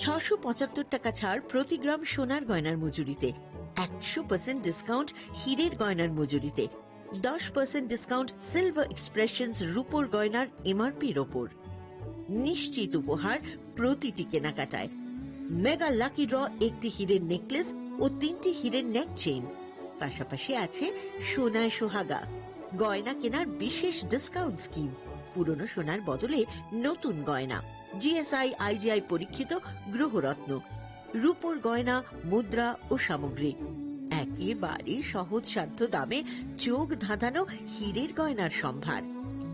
675 টাকা ছাড় প্রতি গ্রাম সোনার গয়নার মজুরিতে, 100% ডিসকাউন্ট হীরের গয়নার মজুরিতে, 10% ডিসকাউন্ট সিলভার এক্সপ্রেশনস রূপোর গয়নার এমআরপির ওপর। নিশ্চিত উপহার প্রতিটি কেনাকাটায়। মেগা লাকি ড্র একটি হীরের নেকলেস ও 3টি হীরের নেক চেইন, পাশাপাশি আছে সোনায় সোহাগা। গয়না কেনার বিশেষ ডিসকাউন্ট স্কিম, পুরনো সোনার বদলে নতুন গয়না, জিএসআই আইজিআই পরীক্ষিত গ্রহরত্ন, রূপোর গয়না, মুদ্রা ও সামগ্রী, একেবারে সহজ সাধ্য দামে চোখ ধাঁধানো হীরের গয়নার সম্ভার।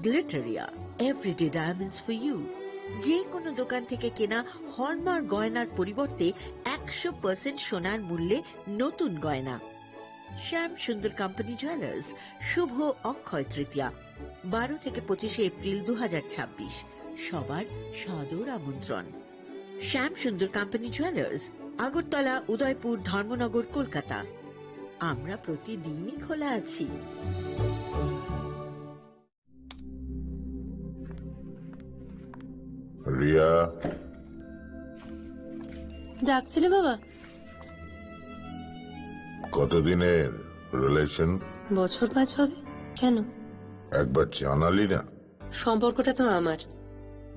Glitteria, everyday diamonds for you. যে কোনো দোকান থেকে কেনা হলমার্ক গয়নার পরিবর্তে 100% সোনার মূল্যে নতুন গয়না। শ্যাম সুন্দর কোম্পানি জুয়েলার্স, শুভ অক্ষয় তৃতীয়া, 12 থেকে 25 এপ্রিল 2026। সবার সাদর আমন্ত্রণ। শ্যাম সুন্দর কোম্পানি জুয়েলার্স, আগরতলা, উদয়পুর, ধর্মনগর, কলকাতা। আমরা প্রতিদিনই খোলা আছি। রিয়া, ডাকছিলে বাবা? কতদিনের রিলেশন? বছর 5 হবে। কেন? একবার জানালি না? সম্পর্কটা তো আমার,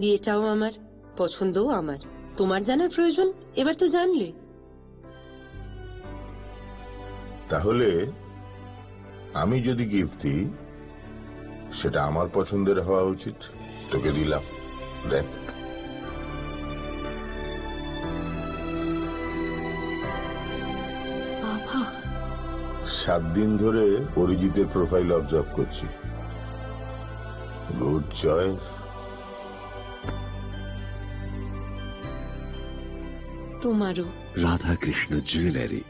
বিয়েটাও আমার, পছন্দও আমার। তোমার জানার প্রয়োজন? এবার তো জানলে। তাহলে আমি যদি গিফট দিই, সেটা আমার পছন্দের হওয়া উচিত। তোকে দিলাম, দেখ। বাবা, 7 দিন ধরে অরিজিতের প্রোফাইল অবজার্ভ করছি। Good choice. তোমারও। রাধাকৃষ্ণ জুয়েলারি,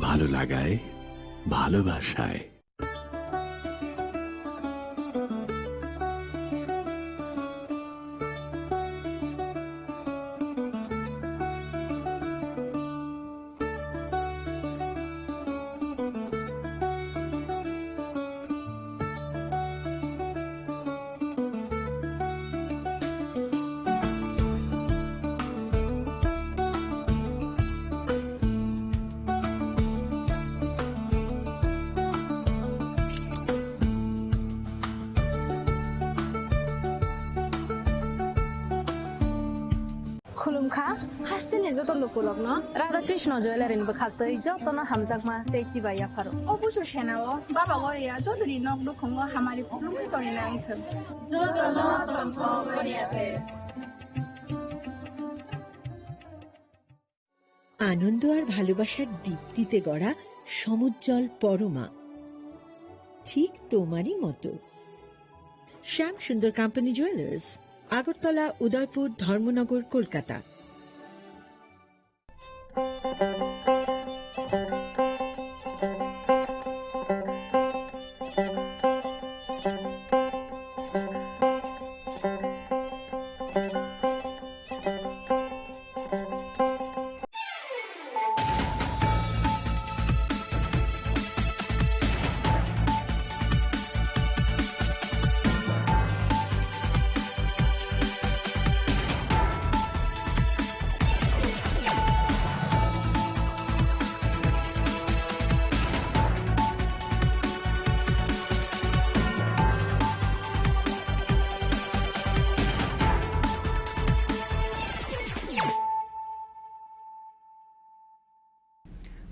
ভালো লাগায়, ভালোবাসায়। खुलुमखा हास्तिनि जत लुकुलग्न राधाकृष्ण ज्वेलारिनिबो खाक्तै जतन हामजाकमा तेचिबा याफारो অবশ্য সেনাও বাবা গরিয়া যদি নক দুখঙ্গ হামারি খুলুমই তরি না আইথ जतन तन्थ गरियाते। আনন্দ আর ভালোবাসার দীপ্তিতে গড়া সমুজ্জ্বল পরমা, ঠিক তোমারই মতো। শ্যাম সুন্দর company jewellers, Agartala, Udaipur, Dharmanagar, Kolkata.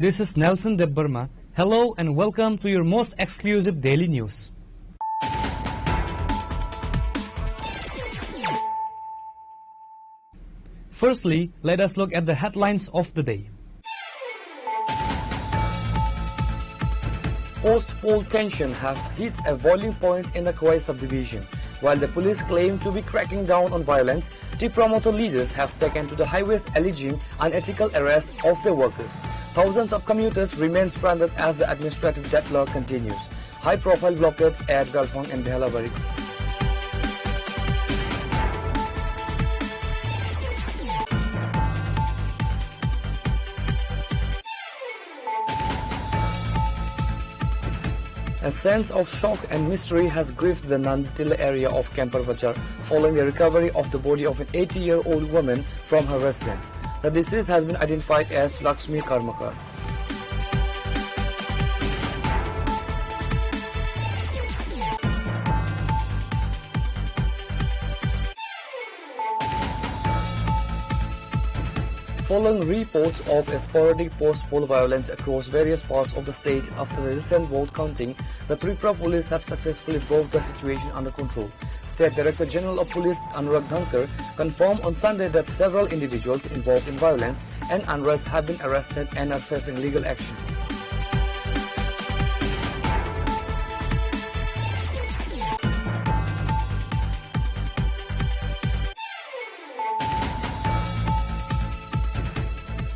This is Nelson Debbarma. Hello and welcome to your most exclusive daily news. Firstly, let us look at the headlines of the day. Post-poll tension have hit a boiling point in the Khawai subdivision. While the police claim to be cracking down on violence, the promoter leaders have taken to the highways alleging unethical arrest of their workers. Thousands of commuters remain stranded as the administrative deadlock continues. High-profile blockades at Galfang and Behalabari. A sense of shock and mystery has gripped the Nanditila area of Kemper Bazar following the recovery of the body of an 80-year-old woman from her residence. The deceased has been identified as Lakshmi Karmakar. Following reports of sporadic post-poll violence across various parts of the state after the recent vote counting, the Tripura police have successfully brought the situation under control. State Director General of Police Anurag Dhankar confirmed on Sunday that several individuals involved in violence and unrest have been arrested and are facing legal action.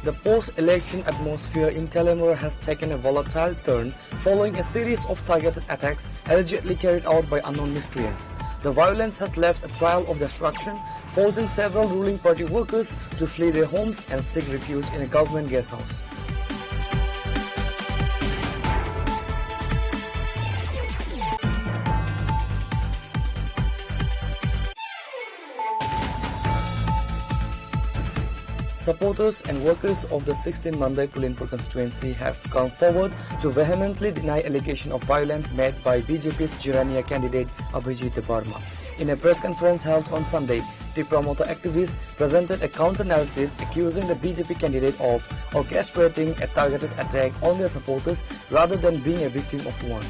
The post-election atmosphere in Telemura has taken a volatile turn following a series of targeted attacks allegedly carried out by unknown miscreants. The violence has left a trail of destruction, forcing several ruling party workers to flee their homes and seek refuge in a government guest house. Supporters and workers of the 16 Mandai Pulinpur constituency have come forward to vehemently deny allegation of violence made by BJP's Jirania candidate Abhijit Debarma. In a press conference held on Sunday, the promoter activists presented a counter-narrative accusing the BJP candidate of orchestrating a targeted attack on their supporters rather than being a victim of one.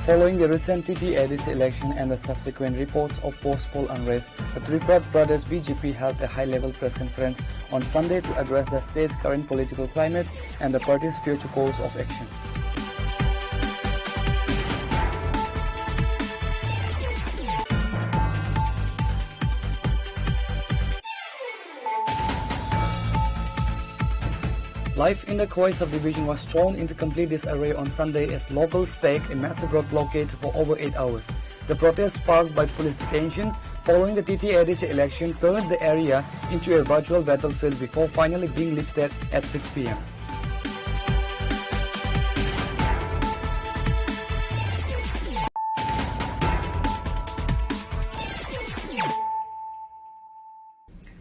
Following the recent TTADC election and the subsequent reports of post-poll unrest, the Tripura Pradesh BJP held a high-level press conference on Sunday to address the state's current political climate and the party's future course of action. Life in the Khowai subdivision was thrown into complete disarray on Sunday as locals staked a massive road blockade for over 8 hours. The protest sparked by police detention following the TTADC election turned the area into a virtual battlefield before finally being lifted at 6 p.m.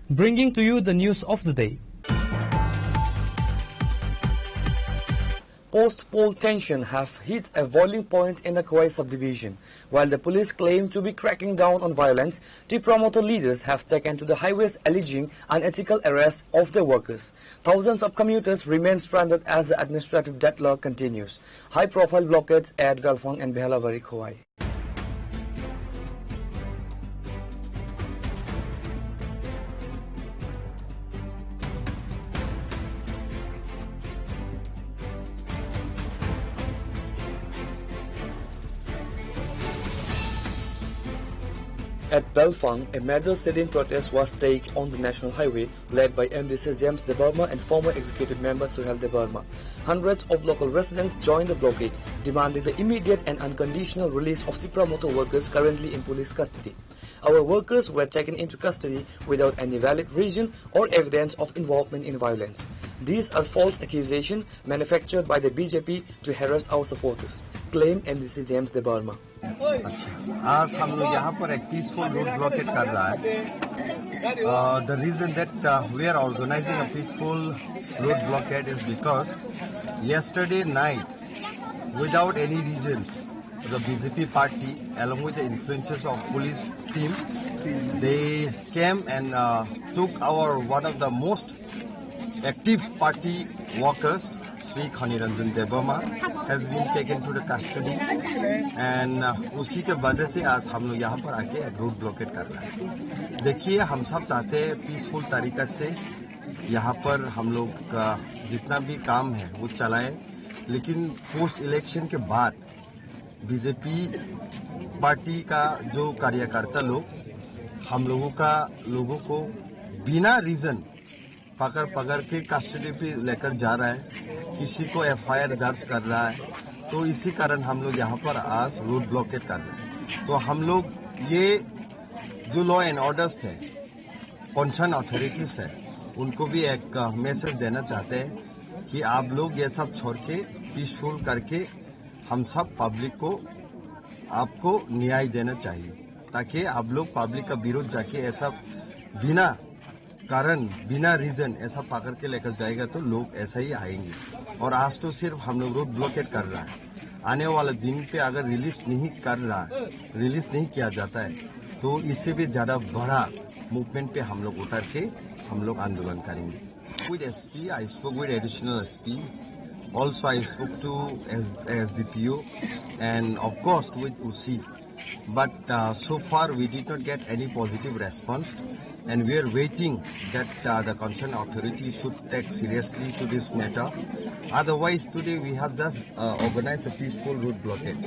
Bringing to you the news of the day. Post-poll tension have hit a boiling point in the Khowai subdivision. While the police claim to be cracking down on violence, the promoter leaders have taken to the highways alleging unethical arrest of their workers. Thousands of commuters remain stranded as the administrative deadlock continues. High-profile blockades at Galfang and Behlavari, Khowai. At Belfang, a major sit-in protest was staged on the national highway, led by MDC James Debarma and former executive member Suhail Debarma. Hundreds of local residents joined the blockade, demanding the immediate and unconditional release of the promoter workers currently in police custody. Our workers were taken into custody without any valid reason or evidence of involvement in violence. These are false accusations manufactured by the BJP to harass our supporters, claimed MDC James Debarma. आज हम लोग यहाँ पर एक peaceful road blockade कर रहा है. The reason that we are organizing a peaceful road blockade is because yesterday night, without any reason, the BJP party, along with the influences of police team, they came and took our one of the most active party workers, Sri Khaniranjan Debarma, has been taken to the custody, and उसी के वजह से आज हम लोग यहाँ पर आके एक रोड ब्लॉकेट कर रहे हैं. देखिए, हम सब चाहते हैं पीसफुल तरीके से यहाँ पर हम लोग का जितना भी काम है वो चलाएं, लेकिन पोस्ट इलेक्शन के बाद बीजेपी पार्टी का जो कार्यकर्ता लोग हम लोगों को बिना रीजन पकड़ के कस्टडी पे लेकर जा रहा है, किसी को एफआईआर दर्ज कर रहा है. तो इसी कारण हम लोग यहाँ पर आज रोड ब्लॉकेट कर रहे हैं. तो हम लोग ये जो लॉ एंड ऑर्डर्स थे, कंसर्न अथॉरिटीज है, उनको भी एक मैसेज देना चाहते हैं कि आप लोग ये सब छोड़ के पीसफुल करके हम सब पब्लिक को आपको न्याय देना चाहिए, ताकि आप लोग पब्लिक का विरोध जाके ऐसा बिना कारण बिना रीजन ऐसा पकड़ के लेकर जाएगा तो लोग ऐसा ही आएंगे। और आज तो सिर्फ हम लोग रोड ब्लॉकेट कर रहा है, आने वाले दिन पे अगर रिलीज नहीं किया जाता है तो इससे भी ज्यादा बड़ा मूवमेंट पे हम लोग उतर के हम लोग आंदोलन करेंगे। With SP, I spoke with additional SP. Also, I spoke to SDPO and of course with UC. But so far, we did not get any positive response, and we are waiting that the concerned authority should take seriously to this matter. Otherwise, today we have just organized a peaceful road blockade.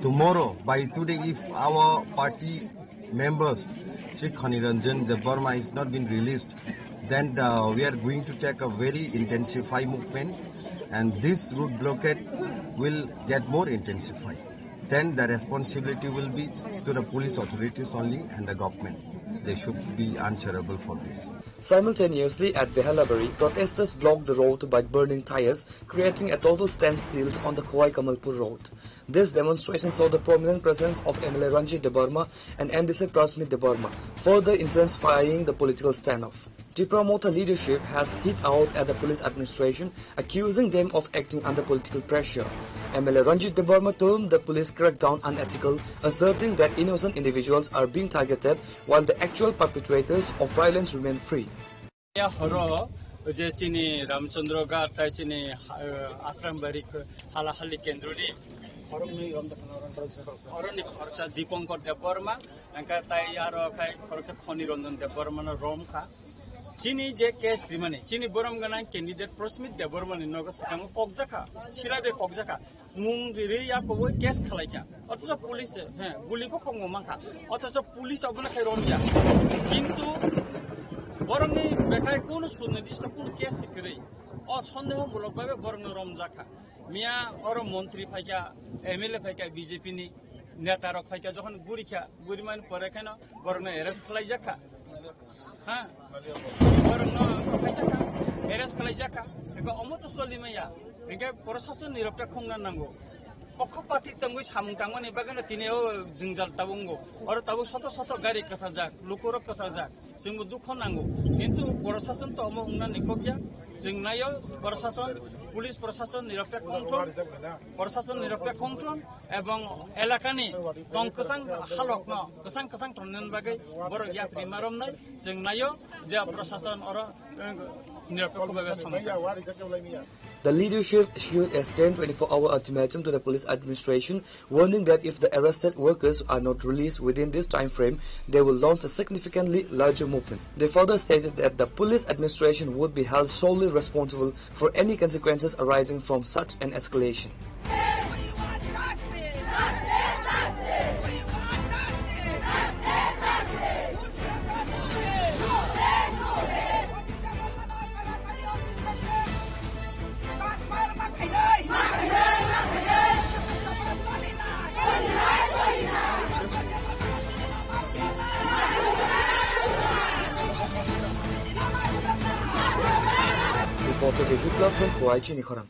Tomorrow, by today, if our party members, Sri Khaniranjan Debarma, is not been released, then we are going to take a very intensified movement, and this road blockade will get more intensified. Then the responsibility will be to the police authorities only and the government. They should be answerable for this. Simultaneously at Behalabari, protesters blocked the road by burning tires, creating a total standstill on the Khowai Kamalpur road. This demonstration saw the prominent presence of MLA Ranjit Debarma and MDC Prasmit Debarma, further intensifying the political standoff. The promoter leadership has hit out at the police administration, accusing them of acting under political pressure. MLA Ranjit Debarma termed the police crackdown unethical, asserting that innocent individuals are being targeted while the actual perpetrators of violence remain free. Chini je case dimane chini boram gana candidate Prasmit Debarma ni noga sakang kokjaka shirabe kokjaka mung ri ya ko case khalaika otho police guli ko khongo mangka otho police abuna khai romja kintu boram ni bekai kono sunidishta kono case sikre o sondeho mulok babe boram romjaka mia oro মন্ত্রী ফাইকা MLA ফাইকা BJP ni নেতা rock ফাইকা যখন গুরিমান পরে কেন বরং arrest খালাই জাকা হ্যাঁ বরং ফাইকা arrest খালাই জাকা এবা অমত সলিমায়া একে প্রশাসন নিরপেক্ষ নাঙ্গো পক্ষপাতি তঙ্গই সামুং তাংমানি বাগানে তিনিও জিংজাল তাবুঙ্গো আর তাবু শত শত গাড়ি কাছা যাক লুকরক কাছা যাক जोंबो दुख नांगौ किन्तु प्रशासन तो अमो उन्ना निकोगिया जों नायो प्रशासन पुलिस प्रशासन निरपेक्ष कंट्रोल एवं एलाकानि कंकसां हालक न कसां थनन बागै बर यात्री मारमनाय जों नायो जे प्रशासन और निरपेक्ष बागै समझ The leadership issued a stern 24-hour ultimatum to the police administration, warning that if the arrested workers are not released within this time frame, they will launch a significantly larger movement. They further stated that the police administration would be held solely responsible for any consequences arising from such an escalation. Reporter Vipula from Khowai Chinikhorang.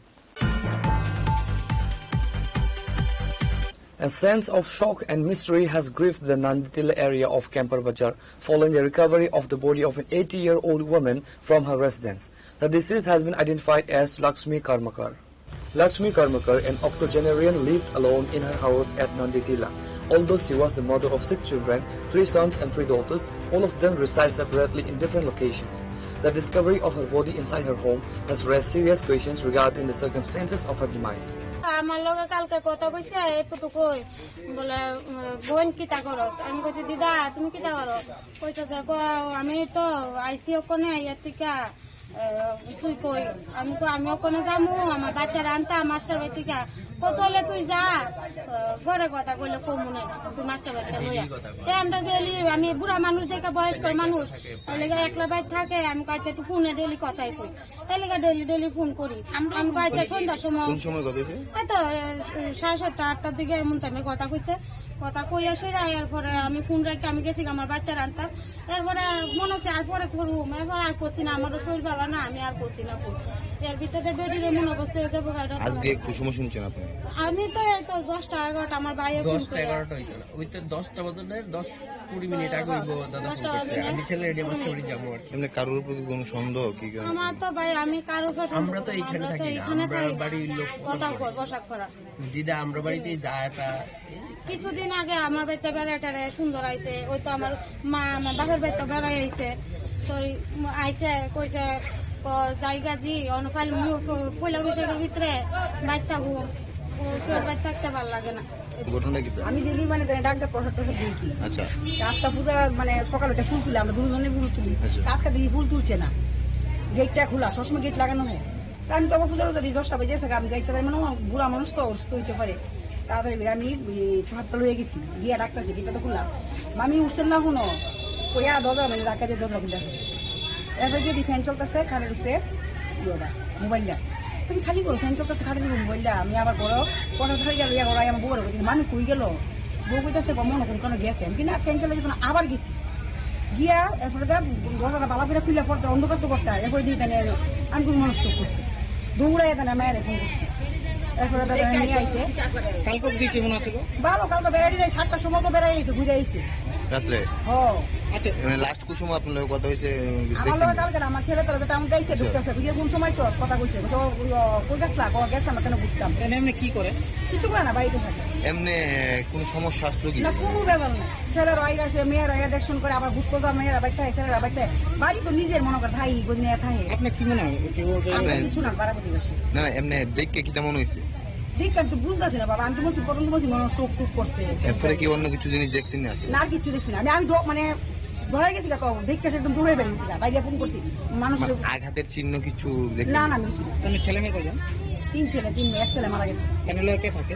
A sense of shock and mystery has gripped the Nanditila area of Kempar Bajar following the recovery of the body of an 80-year-old woman from her residence. The deceased has been identified as Lakshmi Karmakar. Lakshmi Karmakar, an octogenarian, lived alone in her house at Nanditila. Although she was the mother of 6 children, 3 sons and 3 daughters, all of them reside separately in different locations. The discovery of her body inside her home has raised serious questions regarding the circumstances of her demise. আমার লগে কালকে কথা কইছে এতটুকু কই বলে বোন কিটা করো আমি কইছি দিদা তুমি কিটা করো কইছে দেখো আমি তো আইসি ওখানে আইয়াতিকা তুই কই আমি ওখানে যামু আমার বাচ্চারা আনতা মাস্টার বাড়ি থেকে কত হলে তুই যা ঘরে কথা কইলে কমু না তুই মাস্টার বাড়িতে লইয়া তে আমরা গেলি আমি বুড়া মানুষ দেখে বয়স্ক মানুষ এলাকা একলা বাইর থাকে আমি কাছে একটু ফোনে ডেলি কথাই কই এলাকা ডেলি ফোন করি আমি কাছে সন্ধ্যার সময় কোন সময় কথা কইছে এই তো 7:30-8টার দিকে এমন টাইমে কথা কইছে কথা কই আসে এরপরে আমি ফোন রেখে আমি গেছি আমার বাচ্চার আনতাম এরপরে মনে হচ্ছে আর পরে করুম এরপর আর করছি না আমারও শরীর ভালো না আমি আর করছি না ফোন এর ভিতরে বেরিয়ে মনে অবস্থা হয়ে যাবো আজকে কুসুম শুনছেন আপনি আমি তো এই তো 10টা 11টা আমার ভাইয়ের ফোন করে 10টা 11টা হইতো না ওই তো 10টা বাজে 10-20 মিনিট আগে হইব দাদা ফোন করছে আমি ছেলে রেডি আমার শরীর যাবো আর এমনি কারোর প্রতি কোনো সন্দেহ কি আমার তো ভাই আমি কারো আমরা তো এইখানে থাকি না আমরা বাড়ির লোক কথা কর বসাক করা দিদা আমরা বাড়িতেই যায় তা কিছুদিন আগে আমার বাড়িতে বেড়াটারে সুন্দর আইছে ওই তো আমার মা আমার বাপের বাড়িতে বেড়াই আইছে তো আইছে কইছে জায়গা জি অনফাইল পয়লা বৈশাখের ভিতরে বাইর থাকবো তোর বাইর থাকতে ভালো লাগে না ঘটনা কি আমি দিলি মানে ডাক্তার প্রসাদ দিয়েছি আচ্ছা আজকা পূজা মানে সকালে ফুল তুলে আমরা দুজনে ফুল তুলি আজকা দিদি ফুল তুলছে না গেটটা খোলা সবসময় গেট লাগানো হয় আমি তো পূজার যদি 10টা বেজে এসে আমি গাইতে পারি মানে বুড়া মানুষ তো অসুস্থ হইতে পারে তাড়াতাড়ি আমি হাতটা লয়ে গেছি গিয়া ডাক্তার গেটটা তো খুললাম মামি উঠছেন না শুনো কইয়া দরজা মানে ডাক্তার দিয়ে দরজা খুলে এরপরে যদি ফ্যান চলতেছে খানের উপরে মোবাইলটা তুমি খালি করো ফ্যান চলতেছে খালি করো মোবাইলটা আমি আবার বড় পনেরো খালি গেল ইয়া আমার বউ মানে কই গেল বউ কইতেছে মনে করি কোনো গেছে আমি কিনা ফ্যান চলে গেছে আবার গেছি গিয়া এরপরে দরজাটা বালা করে খুলে পড়তে অন্ধকার তো করতে এরপরে দিয়ে দেন আমি কোনো মনস্থ করছি দৌড়াই দেন মায়ের ফোন করছি এরপরে দাদা নিয়ে আইছে কালকে দিয়ে কেমন আছিল ভালো কালকে বেড়াই নাই 7টার সময় তো বেড়াই আইছে ঘুরে আইছে রাত্রে হ্যাঁ আচ্ছা লাস্ট কুসুম আপনার কথা হয়েছে আমার কালকে আমার ছেলে তোরা যেটা আমি গাইছে ঢুকতেছে বুঝে কোন সময় কথা কইছে কই গেছলা গেছে আমার কেন বুঝতাম এমনি কি করে কিছু করে না বাড়িতে থাকে এমনি কোন সমস্যা আসলো কি না কোনো ব্যাপার না ছেলের রয়ে গেছে মেয়ের রয়ে দেখশন করে আবার ভূত কোজা মেয়েরা বাইতে ছেলেরা বাইতে বাড়ি তো নিজের মনে করে ভাই গদিনে থাকে আপনি কি মনে হয় কিছু না পাড়া প্রতিবেশী না এমনি দেখে কি তেমন হয়েছে ঠিক আমি বুঝতেছি না বাবা আমি তো বলছি প্রথম তো বলছি মনে স্ট্রোক টুক করছে এরপরে কি অন্য কিছু জিনিস দেখছেন না না কিছু দেখছি না আমি মানে ধরে গেছি দেখতে একদম দূরে বেরিয়েছি বাইরে ফোন করছি মানুষ আঘাতের চিহ্ন কিছু না না আমি ছেলে মেয়ে কয়জন 3 ছেলে 3 মেয়ে এক ছেলে মারা গেছে কেন লোকে থাকে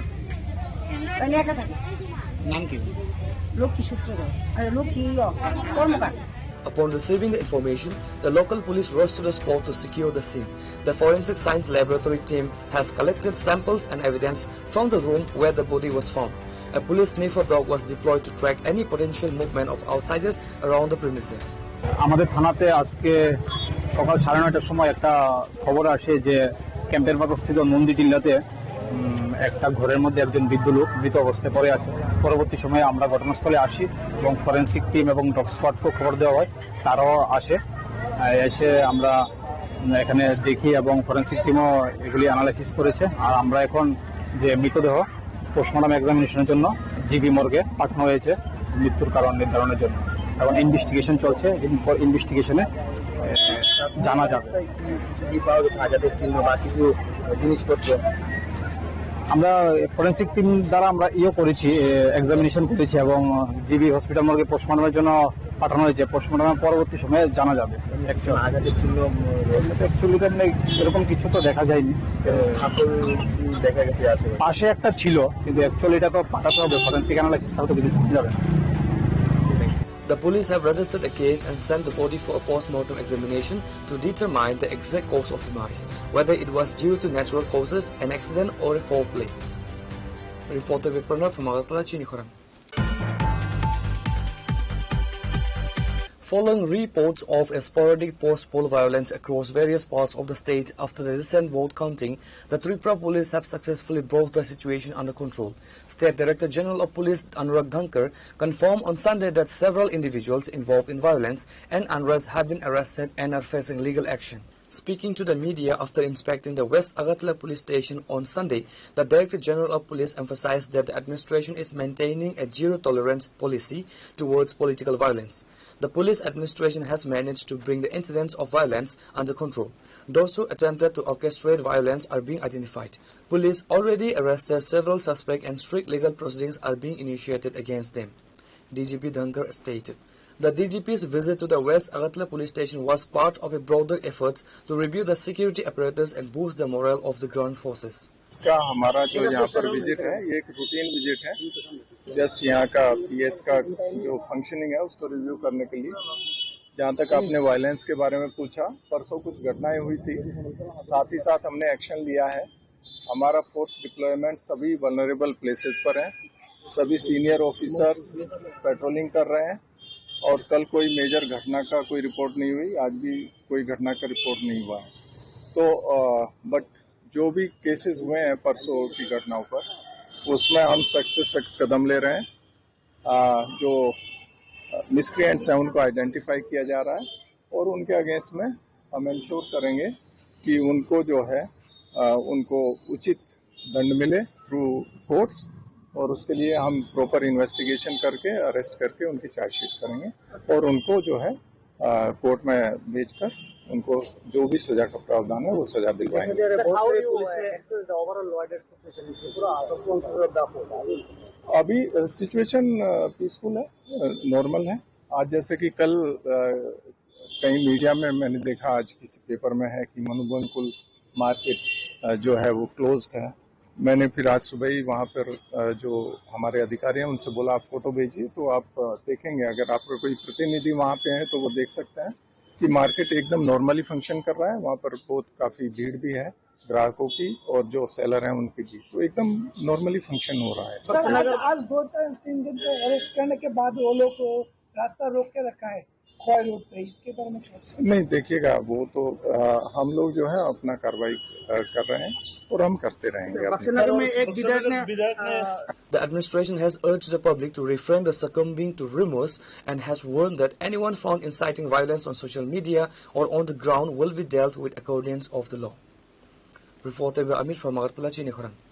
একা থাকে নাম কি লক্ষ্মী সূত্রধর আরে লক্ষ্মী কর্মকার Upon receiving the information, the local police rushed to the spot to secure the scene. The forensic science laboratory team has collected samples and evidence from the room where the body was found. A police sniffer dog was deployed to track any potential movement of outsiders around the premises. আমাদের থানাতে আজকে সকাল 9:30টার সময় একটা খবর আসে যে ক্যাম্পের বাজারস্থিত নন্দী টিল্লাতে একটা ঘরের মধ্যে একজন বৃদ্ধ লোক মৃত অবস্থায় পড়ে আছে। পরবর্তী সময়ে আমরা ঘটনাস্থলে আসি এবং ফরেনসিক টিম এবং ডগ স্কোয়াডকে খবর দেওয়া হয়, তারাও আসে। এসে আমরা এখানে দেখি এবং ফরেনসিক টিমও এগুলি অ্যানালাইসিস করেছে। আর আমরা এখন যে মৃতদেহ পোস্টমর্টম এক্সামিনেশনের জন্য জিবি মর্গে পাঠানো হয়েছে মৃত্যুর কারণ নির্ধারণের জন্য, এবং ইনভেস্টিগেশন চলছে। ইনভেস্টিগেশনে জানা যাবে। জিনিসপত্র আমরা ফরেনসিক টিম দ্বারা আমরা করেছি, এক্সামিনেশন করেছি এবং জিবি হসপিটাল মর্গে পোস্টমর্টমের জন্য পাঠানো হয়েছে। পোস্টমর্টমের পরবর্তী সময়ে জানা যাবে। এরকম কিছু তো দেখা যায়নি, দেখা গেছে পাশে একটা ছিল, কিন্তু অ্যাকচুয়ালি এটা তো পাঠাতে হবে ফরেনসিক অ্যানালাইসিস ছাড়া তো কিছু যাবে। The police have registered a case and sent the body for a post-mortem examination to determine the exact cause of demise, whether it was due to natural causes, an accident or a foul play. Reporter Vipranav from Agartala, Chinikhwaram. Following reports of a sporadic post-poll violence across various parts of the state after the recent vote counting, the Tripura police have successfully brought the situation under control. State Director General of Police Anurag Dhankar confirmed on Sunday that several individuals involved in violence and unrest have been arrested and are facing legal action. Speaking to the media after inspecting the West Agartala police station on Sunday, the Director General of Police emphasized that the administration is maintaining a zero-tolerance policy towards political violence. The police administration has managed to bring the incidents of violence under control. Those who attempted to orchestrate violence are being identified. Police already arrested several suspects and strict legal proceedings are being initiated against them, DGP Dhankar stated. The DGP's visit to the West Agartala police station was part of a broader effort to review the security apparatus and boost the morale of the ground forces. का हमारा जो यहाँ पर visit है ये एक routine visit है, just यहाँ का पीएस का जो फंक्शनिंग है उसको रिव्यू करने के लिए। जहाँ तक आपने वायलेंस के बारे में पूछा, परसों कुछ घटनाएं हुई थी, साथ ही साथ हमने एक्शन लिया है। हमारा फोर्स डिप्लॉयमेंट सभी वल्नरेबल प्लेसेस पर है। सभी सीनियर ऑफिसर्स पेट्रोलिंग कर रहे हैं और कल कोई मेजर घटना का कोई रिपोर्ट नहीं हुई, आज भी कोई घटना का रिपोर्ट नहीं हुआ है। तो बट जो भी केसेस हुए हैं परसों की घटनाओं पर, उसमें हम सख्त से सख्त कदम ले रहे हैं। जो मिसक्रिएंट्स हैं उनको आइडेंटिफाई किया जा रहा है और उनके अगेंस्ट में हम इंश्योर करेंगे कि उनको जो है उनको उचित दंड मिले थ्रू कोर्ट्स, और उसके लिए हम प्रॉपर इन्वेस्टिगेशन करके अरेस्ट करके उनकी चार्जशीट करेंगे और उनको जो है कोर्ट में भेजकर उनको जो भी सजा का प्रावधान है वो सजा दिलवाएंगे। अभी सिचुएशन पीसफुल है, नॉर्मल है। आज जैसे कि कल कहीं मीडिया में मैंने देखा, आज किसी पेपर में है कि मनुबनकुल मार्केट जो है वो क्लोज्ड है। मैंने फिर आज सुबह ही वहाँ पर जो हमारे अधिकारी हैं उनसे बोला आप फोटो भेजिए, तो आप देखेंगे, अगर आपका कोई प्रतिनिधि वहाँ पे है तो वो देख सकते हैं कि मार्केट एकदम नॉर्मली फंक्शन कर रहा है। वहाँ पर बहुत काफी भीड़ भी है ग्राहकों की और जो सेलर हैं उनकी भी, तो एकदम नॉर्मली फंक्शन हो रहा है। सर, आज 2-3 दिन से अरेस्ट करने के बाद वो लोग रास्ता रोक के रखा है खोए रोड पे, इसके बारे में नहीं, देखिएगा वो तो हम लोग जो है अपना कार्रवाई कर रहे हैं और हम करते रहेंगे। The administration has urged the public to refrain the succumbing to rumors and has warned that anyone found inciting violence on social media or on the ground will be dealt with accordance of the law. Reported by Amir from Agartala, Chini Khurang.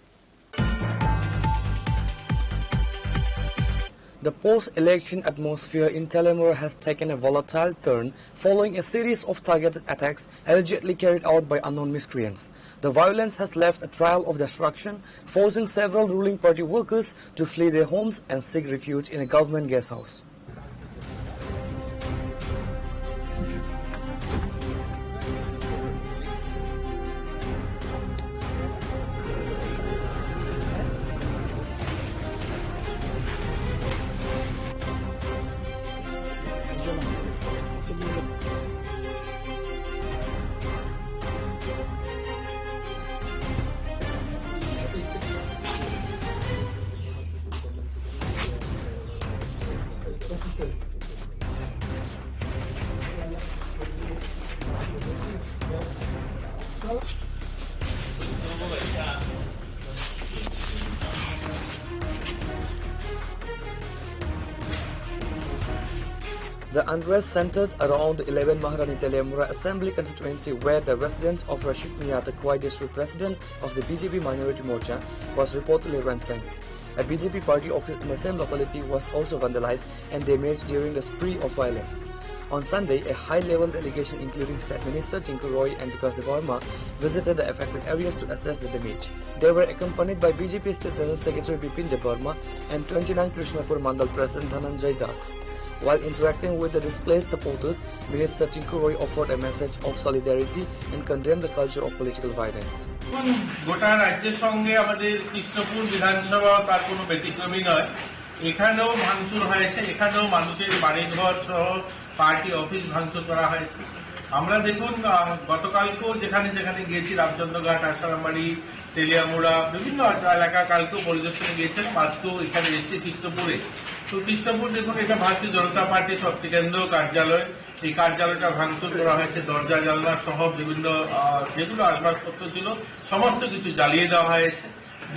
The post-election atmosphere in Telemura has taken a volatile turn following a series of targeted attacks allegedly carried out by unknown miscreants. The violence has left a trail of destruction, forcing several ruling party workers to flee their homes and seek refuge in a government guest house. The unrest centered around the 11 Maharani Telemura Assembly constituency, where the residence of Rashid Mia, the Khwai district president of the BJP Minority Morcha, was reportedly ransacked. A BJP party office in the same locality was also vandalized and damaged during the spree of violence. On Sunday, a high-level delegation including State Minister Tinku Roy and Vikas Debarma visited the affected areas to assess the damage. They were accompanied by BJP State General Secretary Bipin Debarma and 29 Krishnapur Mandal President Dhananjay Das. While interacting with the displaced supporters, Minister Tinku Roy offered a message of solidarity and condemned the culture of political violence. গোটা রাজ্যের সঙ্গে আমাদের কৃষ্ণপুর বিধানসভা তার কোনো ব্যতিক্রমী নয়। এখানেও ভাঙচুর হয়েছে, এখানেও মানুষের বাড়িঘর সহ পার্টি অফিস ভাঙচুর করা হয়েছে। আমরা দেখুন গতকালকেও যেখানে যেখানে গিয়েছি, রামচন্দ্রঘাট, আসারামবাড়ি, তেলিয়ামুড়া, বিভিন্ন এলাকা কালকেও পরিদর্শনে গিয়েছেন, আজকেও এখানে এসেছে কৃষ্ণপুরে। তো কৃষ্ণপুর দেখুন, এটা ভারতীয় জনতা পার্টির শক্তি কেন্দ্র কার্যালয়। এই কার্যালয়টা ভাঙচুর করা হয়েছে, দরজা জানলা সহ বিভিন্ন যেগুলো আসবাবপত্র ছিল সমস্ত কিছু জ্বালিয়ে দেওয়া হয়েছে।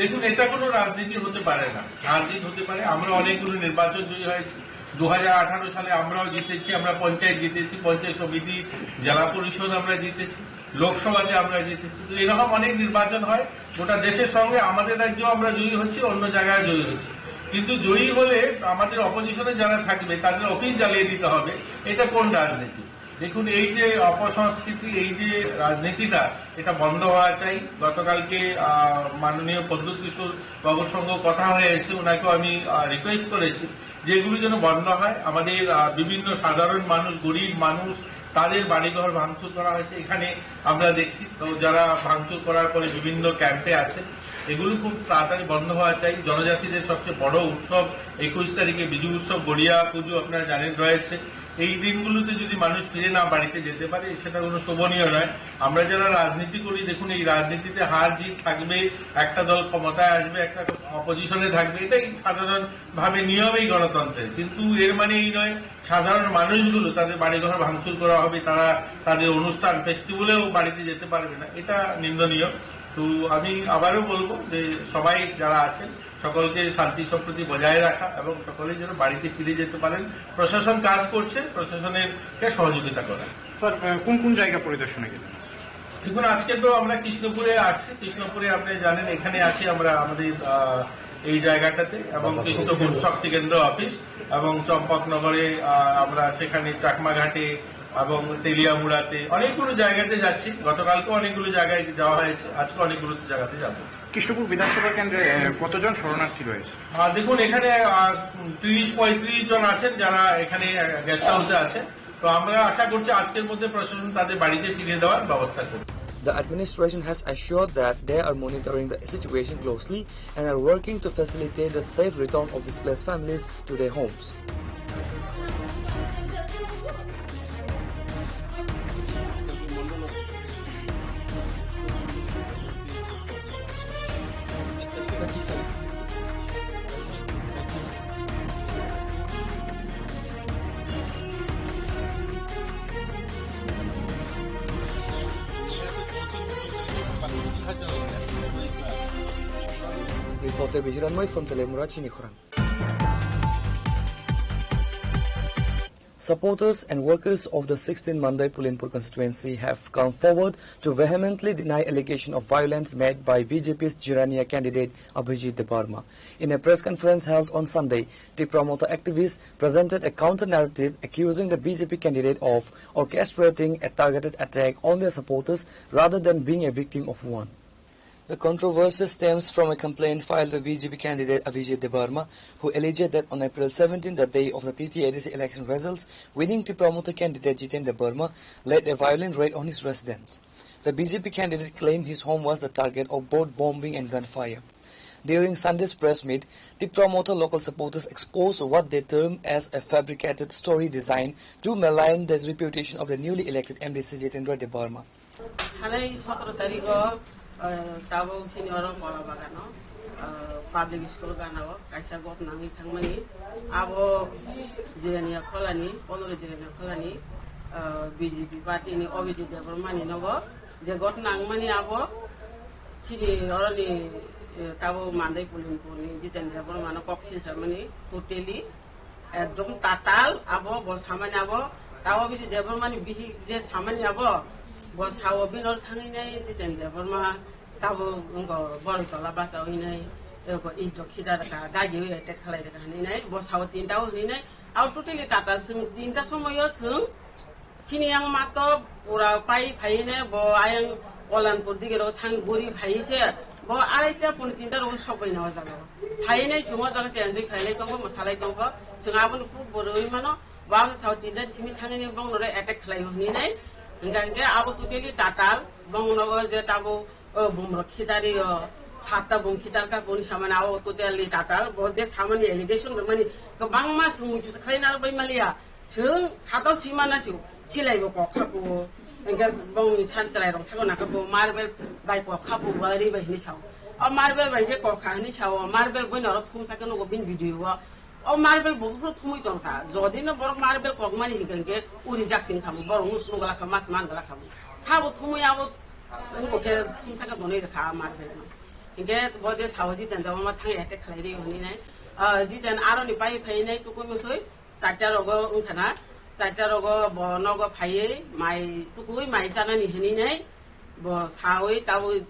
দেখুন, এটা কোনো রাজনীতি হতে পারে না। রাজনীতি হতে পারে, আমরা অনেকগুলো নির্বাচন জয়ী হয়েছি। 2018 সালে আমরাও জিতেছি, আমরা পঞ্চায়েত জিতেছি, পঞ্চায়েত সমিতি, জেলা পরিষদ আমরা জিতেছি, লোকসভাতে আমরা জিতেছি। তো এরকম অনেক নির্বাচন হয় গোটা দেশের সঙ্গে। আমাদের রাজ্যেও আমরা জয়ী হচ্ছি, অন্য জায়গায় জয়ী হচ্ছি। কিন্তু জয়ী হলে আমাদের অপোজিশনে যারা থাকবে তাদের অফিস জ্বালিয়ে দিতে হবে, এটা কোন রাজনীতি? দেখুন, এই যে অপসংস্কৃতি, এই যে রাজনীতিটা, এটা বন্ধ হওয়া চাই। গতকালকে মাননীয় পদ্মত কিশোর বাবুর সঙ্গে কথা হয়েছে, ওনাকেও আমি রিকোয়েস্ট করেছি যে এগুলো যেন বন্ধ হয়। আমাদের বিভিন্ন সাধারণ মানুষ, গরিব মানুষ, তাদের বাড়িঘর ভাঙচুর করা হয়েছে, এখানে আমরা দেখছি। তো যারা ভাঙচুর করার পরে বিভিন্ন ক্যাম্পে আছে, এগুলো খুব তাড়াতাড়ি বন্ধ হওয়া চাই। জনজাতিদের সবচেয়ে বড় উৎসব 21 তারিখে বিজু উৎসব, গড়িয়া পুজো আপনারা জানেন রয়েছে। এই দিনগুলোতে যদি মানুষ ফিরে না বাড়িতে যেতে পারে সেটা কোনো শোভনীয় নয়। আমরা যারা রাজনীতি করি, দেখুন এই রাজনীতিতে হার জিত থাকবে, একটা দল ক্ষমতায় আসবে, একটা অপোজিশনে থাকবে, এটাই সাধারণ ভাবে নিয়মেই গণতন্ত্রের। কিন্তু এর মানে এই নয় সাধারণ মানুষগুলো তাদের বাড়িঘর ভাঙচুর করা হবে, তারা তাদের অনুষ্ঠান ফেস্টিভ্যালেও বাড়িতে যেতে পারবে না, এটা নিন্দনীয়। তো আমি আবারও বলবো যে সবাই যারা আছেন সকলকে শান্তি সম্প্রীতি বজায় রাখা এবং সকলেই যেন বাড়িতে ফিরে যেতে পারেন। প্রশাসন কাজ করছে, প্রশাসনের সহযোগিতা করা। স্যার কোন কোন জায়গা পরিদর্শনে গেলেন? দেখুন আজকে তো আমরা কৃষ্ণপুরে আসছি, কৃষ্ণপুরে আপনি জানেন এখানে আছি আমরা আমাদের এই জায়গাটাতে, এবং কৃষ্ণপুর শক্তি কেন্দ্র অফিস এবং চম্পকনগরে আমরা সেখানে চাকমাঘাটে এবং তেলিয়ামুড়াতে অনেকগুলো জায়গাতে যাচ্ছি। গতকালকে অনেকগুলো জায়গায় যাওয়া হয়েছে, আজকে অনেকগুলো জায়গাতে যাবো। কৃষ্ণপুর বিধানসভা কেন্দ্রে কতজন শরণার্থী রয়েছে? দেখুন এখানে 30-35 জন আছেন যারা এখানে গেস্ট হাউসে আছেন। তো আমরা আশা করছি আজকের মধ্যে প্রশাসন তাদের বাড়িতে ফিরিয়ে দেওয়ার ব্যবস্থা করবে। The administration has assured that they are monitoring the situation closely and are working to facilitate the safe return of displaced families to their homes. Reporter Bihiranmoy from Telemura, Chinikhurang. Supporters and workers of the 16 Mandai Pulinpur constituency have come forward to vehemently deny allegation of violence made by BJP's Jirania candidate Abhijit Debarma. In a press conference held on Sunday, the promoter activists presented a counter-narrative accusing the BJP candidate of orchestrating a targeted attack on their supporters rather than being a victim of one. The controversy stems from a complaint filed by BJP candidate Abhijit Debarma, who alleged that on April 17, the day of the TTADC election results, winning the promoter candidate Jiten Debarma led a violent raid on his residence. The BJP candidate claimed his home was the target of both bombing and gunfire. During Sunday's press meet, the promoter local supporters exposed what they term as a fabricated story designed to malign the reputation of the newly elected MDC Jitendra Debarma. Tabo senior Mola Bagano, public school Gano, Kaisa Gotnami Tangmani, Abo Zirania Colony, Honor Zirania Colony, BJP party in obviously the Romani Nogo, they got Nangmani Abo, Chili already Tabo Monday Pulimpuni, Jitan Romano Coxis Germany, Tuteli, Dom Tatal, Abo, was Hamanabo, Tabo the Romani Bihi, just Hamani Abo. Was how a bin or Tangina, and the Burma Tabo Bortola Basa Hine, Ito Kidaka, Dagi, Tekalated Hanine, was how Tinta Hine, out to tell it at us, Tinta Somoyos, Siniang Mato, Ura Pai, Paine, Bo Iron, Olan Pudigero, Tang Buri, Paise, Bo Arisa Puntinda was shopping hours ago. Paine, Sumoza, and the Kaleko, Masalako, Sunabun, Boruimano, Bound South India, Simitani, Bong, attack Hine. Gange abo tuteli tatal bangnogo je tabo bumro khidari sata bum khidar ka bun samana abo tuteli tatal boje samani allegation mani to bangma sumu ju khaina bai malia sung khato simana su silai bo ko khabu enga bong chan chalai rong sago nakabo marble bai ko khabu bari bai ni chao o marble bai je ko khani chao marble boi noro thum sakano go bin video wa o marble bobu thumui tonka jodino bor marble kogmani higange uri jaksin khamu bor usnu gala khamas mangala khamu sabu thumui abo ngo ke thum saka donai kha marble inge boje saoji tan dawa ma thang ete khlai ri honi nai ji tan aro ni pai phai nai tu ko musoi sata rogo unkhana sata rogo bonogo phai mai tu koi mai sana ni hini nai bo saoi tabu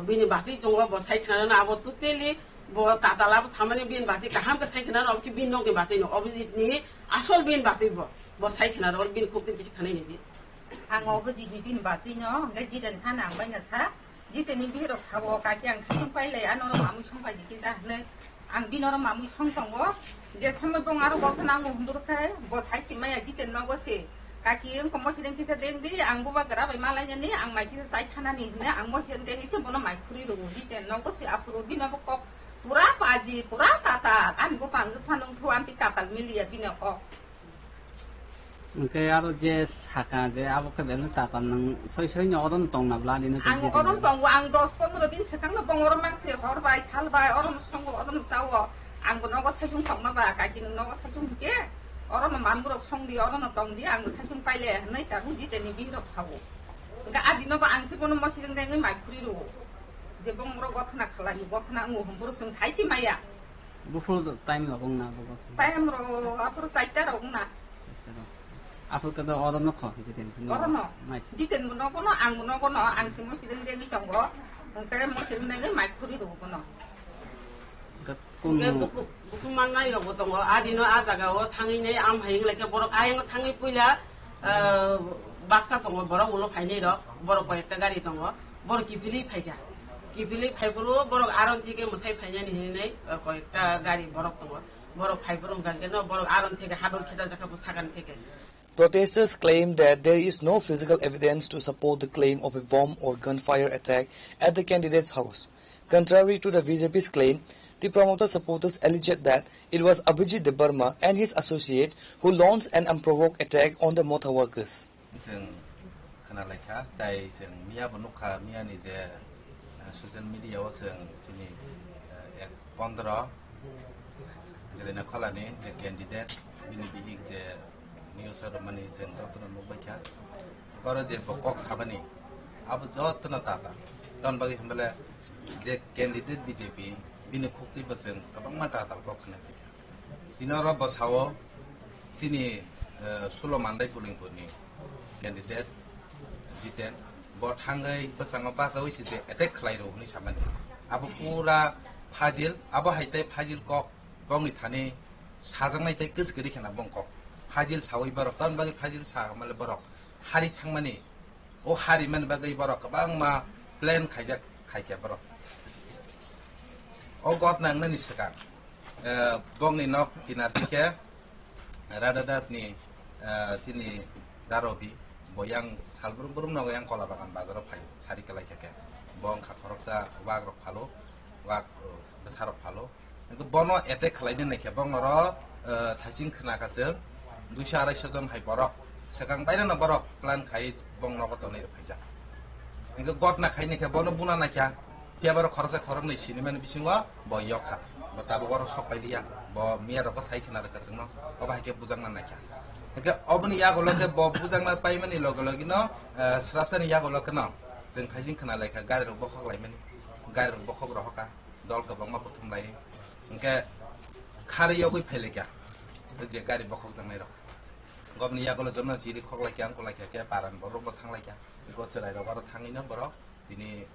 bini basi tongo bo sai khana na abo tuteli bo tatalab samane bin basi kaham ka sai khana ob ki bin no ke basi no opposite ni asol bin basi bo sai khana ro bin khop tin kisi khane ni di ang opposite ni bin basi no ngai ji dan khana ang bai na sa ji te ni bi ro sawo ka kyang sung pai le ano ro mamu sung pai dikisa le ang bin ro mamu sung sung go je samme bong aro go khana ngo hundur kai bo sai si mai ji te no go se kaki ang komo sideng kisa deng di ang go ba gara bai malai ni ang mai kisa sai khana ni ne ang mo sideng deng ise bono mai khuri ro ji te no go se apro bin no ko pura paji pura tata kan go pang panung thuan ti katal milia bin ko ओमफ्राय आरो जे साखा जे आबोखौ बेनो तापान नों सय अरन दं नाब्ला दिनो आं अरन दं आं 10-15 दिन सिगांनो बंगर मानसि हरबाय सालबाय अरन संग अरन जावो आंबो नगो सायसुं थांनाबा गायदि नों नगो सायसुं दिके अरन मानबुरक संदि अरन दंदि आंबो सायसुं पाइले नै ता बुजितेनि बिरक थावो गा आदिनबा आंसि बनो मसिजों देङै माइखुरिरो जे बंगर गथना खालायो गथना आं हमबुरक जों सायसि माया गुफुर टाइम लगं ना बगो टाइम रो आफुर साइटा रगं ना आफुर कदा अरन ख जितेन अरन जितेन बनो बनो आं बनो बनो आंसि मसिजों देङै संग ओंखाय मसिजों देङै माइखुरिरो बनो बुकुमान नायरबो दङ आदिनो आजागाव थाङैनै आम हायिं लाइक बरक आयं थाङै पुइला बाक्सा दङ बरक उलो फाइनै र बरक कयेकटा गाड़ी दङ बरक किफिलि फाइगा किफिलि फाइबरो बरक आरन थिके मुसाइ फाइना निनै कयेकटा गाड़ी बरक दङ बरक फाइबरो गांगेनो बरक आरन थिके हादर खिजा जाखाबो सागान थिके. Protesters claim that there is no physical evidence to support the claim of a bomb or gunfire attack at the candidate's house. Contrary to the BJP's claim, the promoter supporters alleged that it was Abhijit Debarma and his associates who launched an unprovoked attack on the motor workers. Social media candidate news ceremony candidate BJP bini khukti baseng kabang mata tal kok khana tika dinara basawo sini sulo mandai puling puni candidate jiten bot hangai basanga basawi site attack khlai ro ni samani abu pura phajil abu haite phajil kok bong ni thane sajangnai tai kis giri khana bong kok phajil sawi barok tan bagi phajil sa male barok hari thangmani o hari man bagai barok kabang ma plan khaijak khaikya barok o got nang nani sekang bong ni nok kinartike radadas ni sini darobi boyang salbrum brum nog yang kola bagan bagaro phai sari kalai keke bong khakhoroksa wag rok phalo wag besarok phalo engko bono ete khlai den neke bong ro thasing khna kase 200-250 jon hai borok sekang baira na borok plan khai bong nog to nei phaija engko got na khai neke bono buna na kya tiabaro khorsa khorok nei siniman bisingo bo yokha bo tabo goro sopai dia bo miar ko sai khna ka singno ko ba ke bujang na nakya ke obni ya golo ke bo bujang na pai mani logologi no srapsani ya golo ke no jeng thaijing khna laika gari ro bokhok lai mani gari ro bokhok ro hoka dol ka bangma prothom lai ke khari yogoi phele kya je gari bokhok jang nai ro gobni ya golo jonna jiri khok lai kya ko lai kya paran bo ro bo thang lai kya ko cherai ro baro thangi na boro bini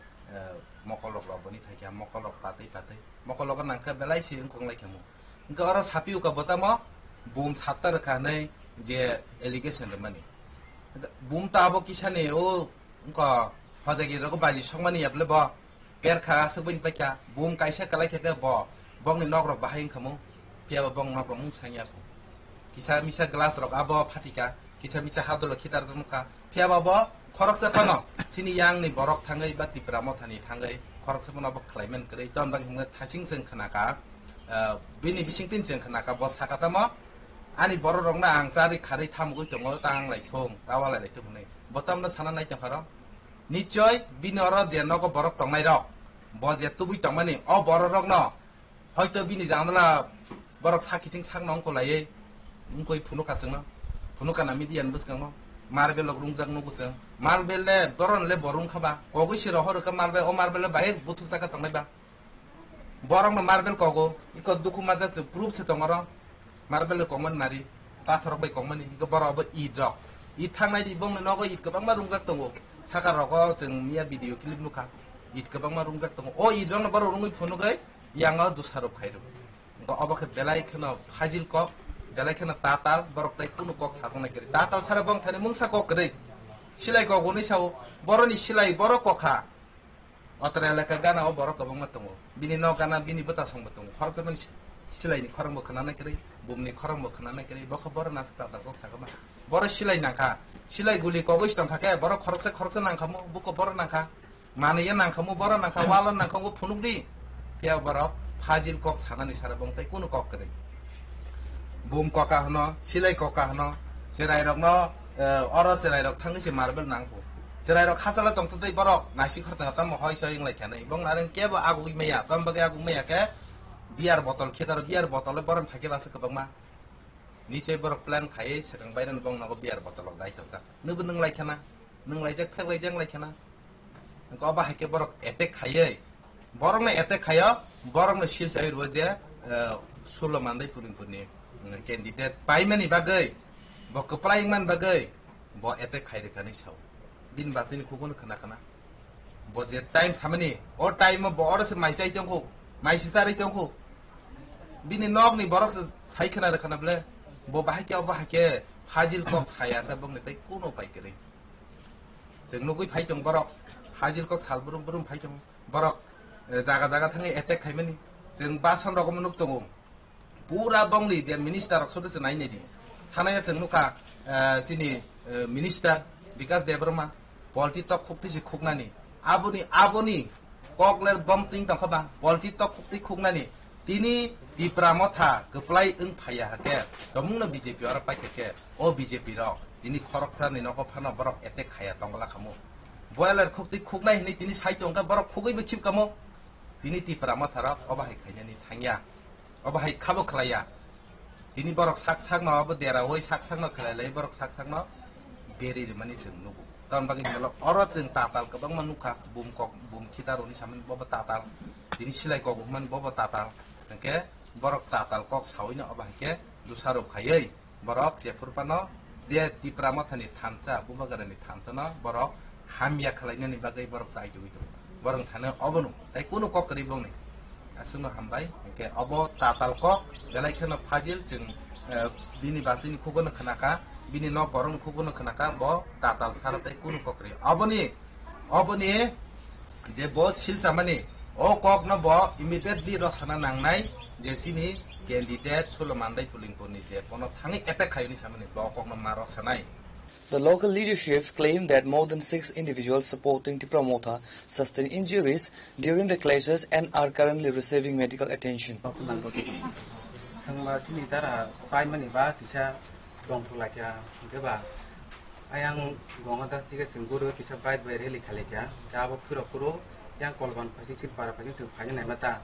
mokolok roboni thaikia mokolok patai patai mokolok nangka belai si engkong lai kamu engka ora sapiu ka botamo bum satar khanai je allegation mani bum tabo kisane o engka hajagi ro baji songmani yable bo perkha sebin pakya bum kaisa kalai ke bo bong ni nok rok bahing kamu pia bong nok mung sangya kisa misa glass rok abo phatika kisa misa hadolo khitar jumka pia bo khoroksa kono sini yang ni borok thangai ba tipramo thani thangai khoroksa mono bo khlaimen krei ton bang hingga thasing seng khanaka bini bising tin seng khanaka bo sakatamo ani borok rong na ang sari khari thamgoi tongo tang lai thong tawala lai thumne botam na sana nai chafaro nichoy bini oro je nogo borok tongnai rok bo je tubui tongmani o borok rok no hoyto bini jangla borok sakiting sang nong ko lai ngkoi phunuka sengno phunuka na midian buskang no Marble log rungjak no busang Marble le boron le borung khaba kogo siro hor ka marble o marble bae butu saka tangai ba borong no marble kogo iko duku maja proof se tongaro marble common mari pathor bai common iko boro ba i drop i thangnai di bong no go i kabang ma rungjak tongo saka rogo jeng mia video clip nuka i kabang ma rungjak tongo o i drop no boro rungui phonu gai yang o dusarop khairu ko obakhe belai khno hajil ko belai khna tatal borok tai kunu kok sakong na kiri tatal sara bong thane mungsa kok kri silai kok uni sau boroni silai borok kokha otra leka gana o borok bong matongo bini no gana bini bata song matongo khorko ben silai ni khorang bo khana na kiri bumni khorang bo khana na kiri bokha bor nas ta ta kok sakama bor silai nangkha silai guli kok istang thake borok khorokse nangkhamu buko bor nangkha maniya nangkhamu bor nangkha walon nangkhamu phunuk di pia borok hajil kok sanani sara bong tai kunu kok kri bum koka hno silai koka hno Serairok no oro serairok thangi se marble nangpo. Serairok khasala tongtoi borok nasi khortang tam hoi soing lai khanai. Bong nareng kebo agu meya tam bage agu meya ke biar botol khitar biar botol boron phake basa kabangma. Niche borok plan khaye serang bairan bong nago biar botol dai tawsa. Nubu nung lai khana. Nung lai jak phek lai jang lai khana. Ko ba hake borok etek khaye. Borok na etek khaya borok na shil sair waje solo mandai purin purni. Candidate paimani bagai. Bo keplaing man bagai. Bo etek khaide kani saw. Bin basin khukun khana khana. Bo je time samani or time bo or se maisai tongku. Maisi sari tongku. Bini nog ni borok sai khana rakhana ble. Bo bahake hajil kok saya sa bong tai kuno pai kere. Jeng nugui phai tong borok hajil kok sal burum burum phai tong borok jaga jaga thangi etek khaimani. Jeng bason rogom nuk tongo. Pura bongli je minister rok sodo nai nei di. Thanaya jeng nuka sini minister Vikas Debroma polti tok khukti si khuknani. Aboni kokler bom ting tong khaba polti tok khukti khuknani. Tini di pramotha keplai eng phaya hake domungna BJP ora pai ke o BJP ro tini khorokthra ni noko phana borok etek khaya tongla khamu boiler khukti khuknai ni tini sai tongka borok khugoi be khip kamo tini ti pramotha ro obahai khaiyani thangya obahai khabo khlaya tini borok sak ma abo dera oi sak no khlai borok sak no beri mani sing nubu ton bagi melok oro sing tatal kabang manuka bum khitaroni samen bobo tatal tini silai kok man bobo tatal nangke borok tatal kok saoina obahke dusarop khayai borok je purpano je ti pramothani thansa bumagarani thansa no borok hamya khalaina ni bagai borok sai du borong thana obonu tai kuno kok kari bong ni asuno hambai nangke obo tatal kok belai khana phajil jing bini basini khugona khanaka bini no borong khugona khanaka bo tatal saratai kuno kok kari oboni je bo sil samani o kok no bo immediately rosana nangnai je sini candidate Solomandai Pulingponi je kono thangi attack khayni samani bo kok no maro sanai. The local leadership claimed that more than 6 individuals supporting the promoter sustained injuries during the clashes and are currently receiving medical attention. Sangma sini tara paimani ba kisa dongthulakya geba ayang gongadas tiga singguru kisa bait bereli khalekya jabo puro yang kolban pasti sih para pasti sih pasti naik mata,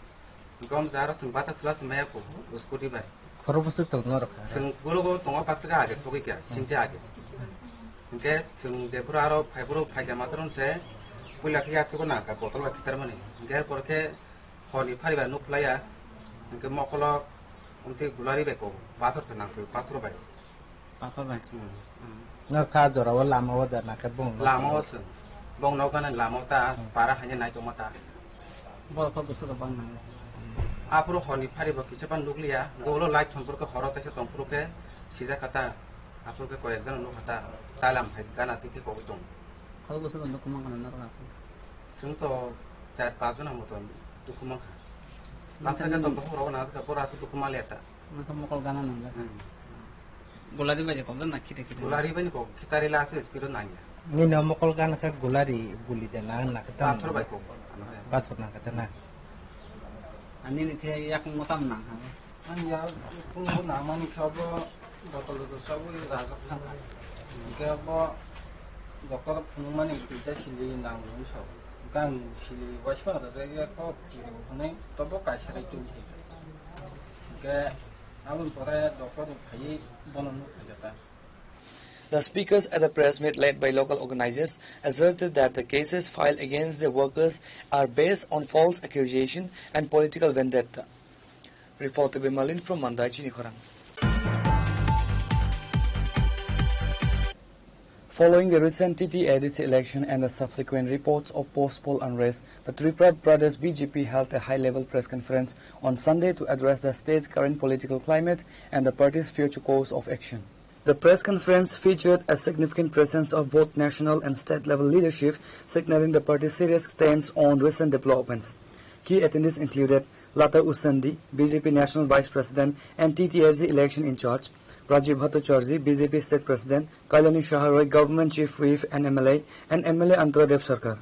gom zara sembata selas maya ko, usko di bay. Kalau pasti tahu nora. Singguru ko tonga pasti ka aja, sogi kya, cinta aja. Oke, sing depuraro, pai jamatron se, pulang kiat tu ko naga, botol lagi termani. Oke, porque honi pari bay nuk playa, oke mau kalau untuk gulari bay ko, patur senang ko, patur bay. Patur bay. Nak kah jorawal lama wada nak kebong. Lama wada. Bong nau kanan lama ta para hanya naik mata. Bawa besar bang nang. Apro honi pari baki sepan nuklia, golo light tempur ke horot ese tempur ke sisa kata, apro ke koyak jangan nuk kata talam hai kana tiki kau itu. Kalau besar untuk kumang kanan nara. Sungto cat pasu namu tuan dukumang. Lantai kan tempur horot nanti kapur asu dukumang lihat. Nak mukul kanan nang. Gulari baca kau kan nak kita. Gulari baca kau kita relasi spirit nanya. Ni nama mukul kan nak gulari buli dan nak kita. Patur baik kau. Patur nak kita nak. Ani ni dia yak mutam nang. Ani ya pun nama ni coba botol itu coba rasa kan. Jika apa dokter pengumuman itu kita sili nang ni coba. Kan sili waspa ada saya kau ni coba kasih itu. Jika namun pada dokter ini bonon kerja. The speakers at the press meet led by local organizers asserted that the cases filed against the workers are based on false accusation and political vendetta. Reported by Malin from Mandai, Chinikhorang. Following the recent TTADC election and the subsequent reports of post-poll unrest, the Tripura Brothers BJP held a high-level press conference on Sunday to address the state's current political climate and the party's future course of action. The press conference featured a significant presence of both national and state-level leadership, signaling the party's serious stance on recent developments. Key attendees included Lata Usandi, BJP National Vice President and TTAC election in charge, Rajiv Bhattacharjee, BJP State President, Kalyani Shaharoy, Government Chief Whip and MLA Antaradev Sarkar.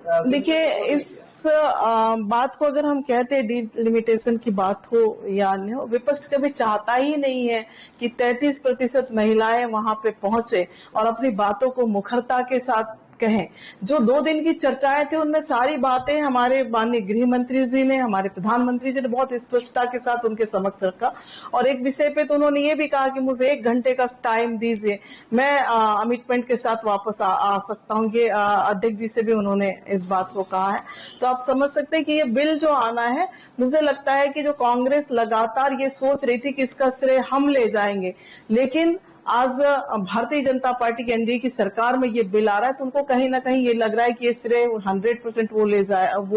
देखिए, इस बात को अगर हम कहते हैं delimitation की बात हो या अन्य हो, विपक्ष कभी चाहता ही नहीं है कि 33% महिलाएं वहां पे पहुंचे और अपनी बातों को मुखरता के साथ कहें। जो 2 दिन की चर्चाएं थी उनमें सारी बातें हमारे माननीय गृह मंत्री जी ने, हमारे प्रधानमंत्री जी ने बहुत स्पष्टता के साथ उनके समक्ष रखा। और एक विषय पे तो उन्होंने ये भी कहा कि मुझे 1 घंटे का टाइम दीजिए, मैं अमिटमेंट के साथ वापस आ सकता हूँ। ये अध्यक्ष जी से भी उन्होंने इस बात को कहा है। तो आप समझ सकते हैं कि ये बिल जो आना है, मुझे लगता है कि जो कांग्रेस लगातार ये सोच रही थी कि इसका श्रेय हम ले जाएंगे, लेकिन आज भारतीय जनता पार्टी की एनडीए की सरकार में ये बिल आ रहा है तो उनको कहीं ना कहीं ये लग रहा है कि ये श्रेय 100% वो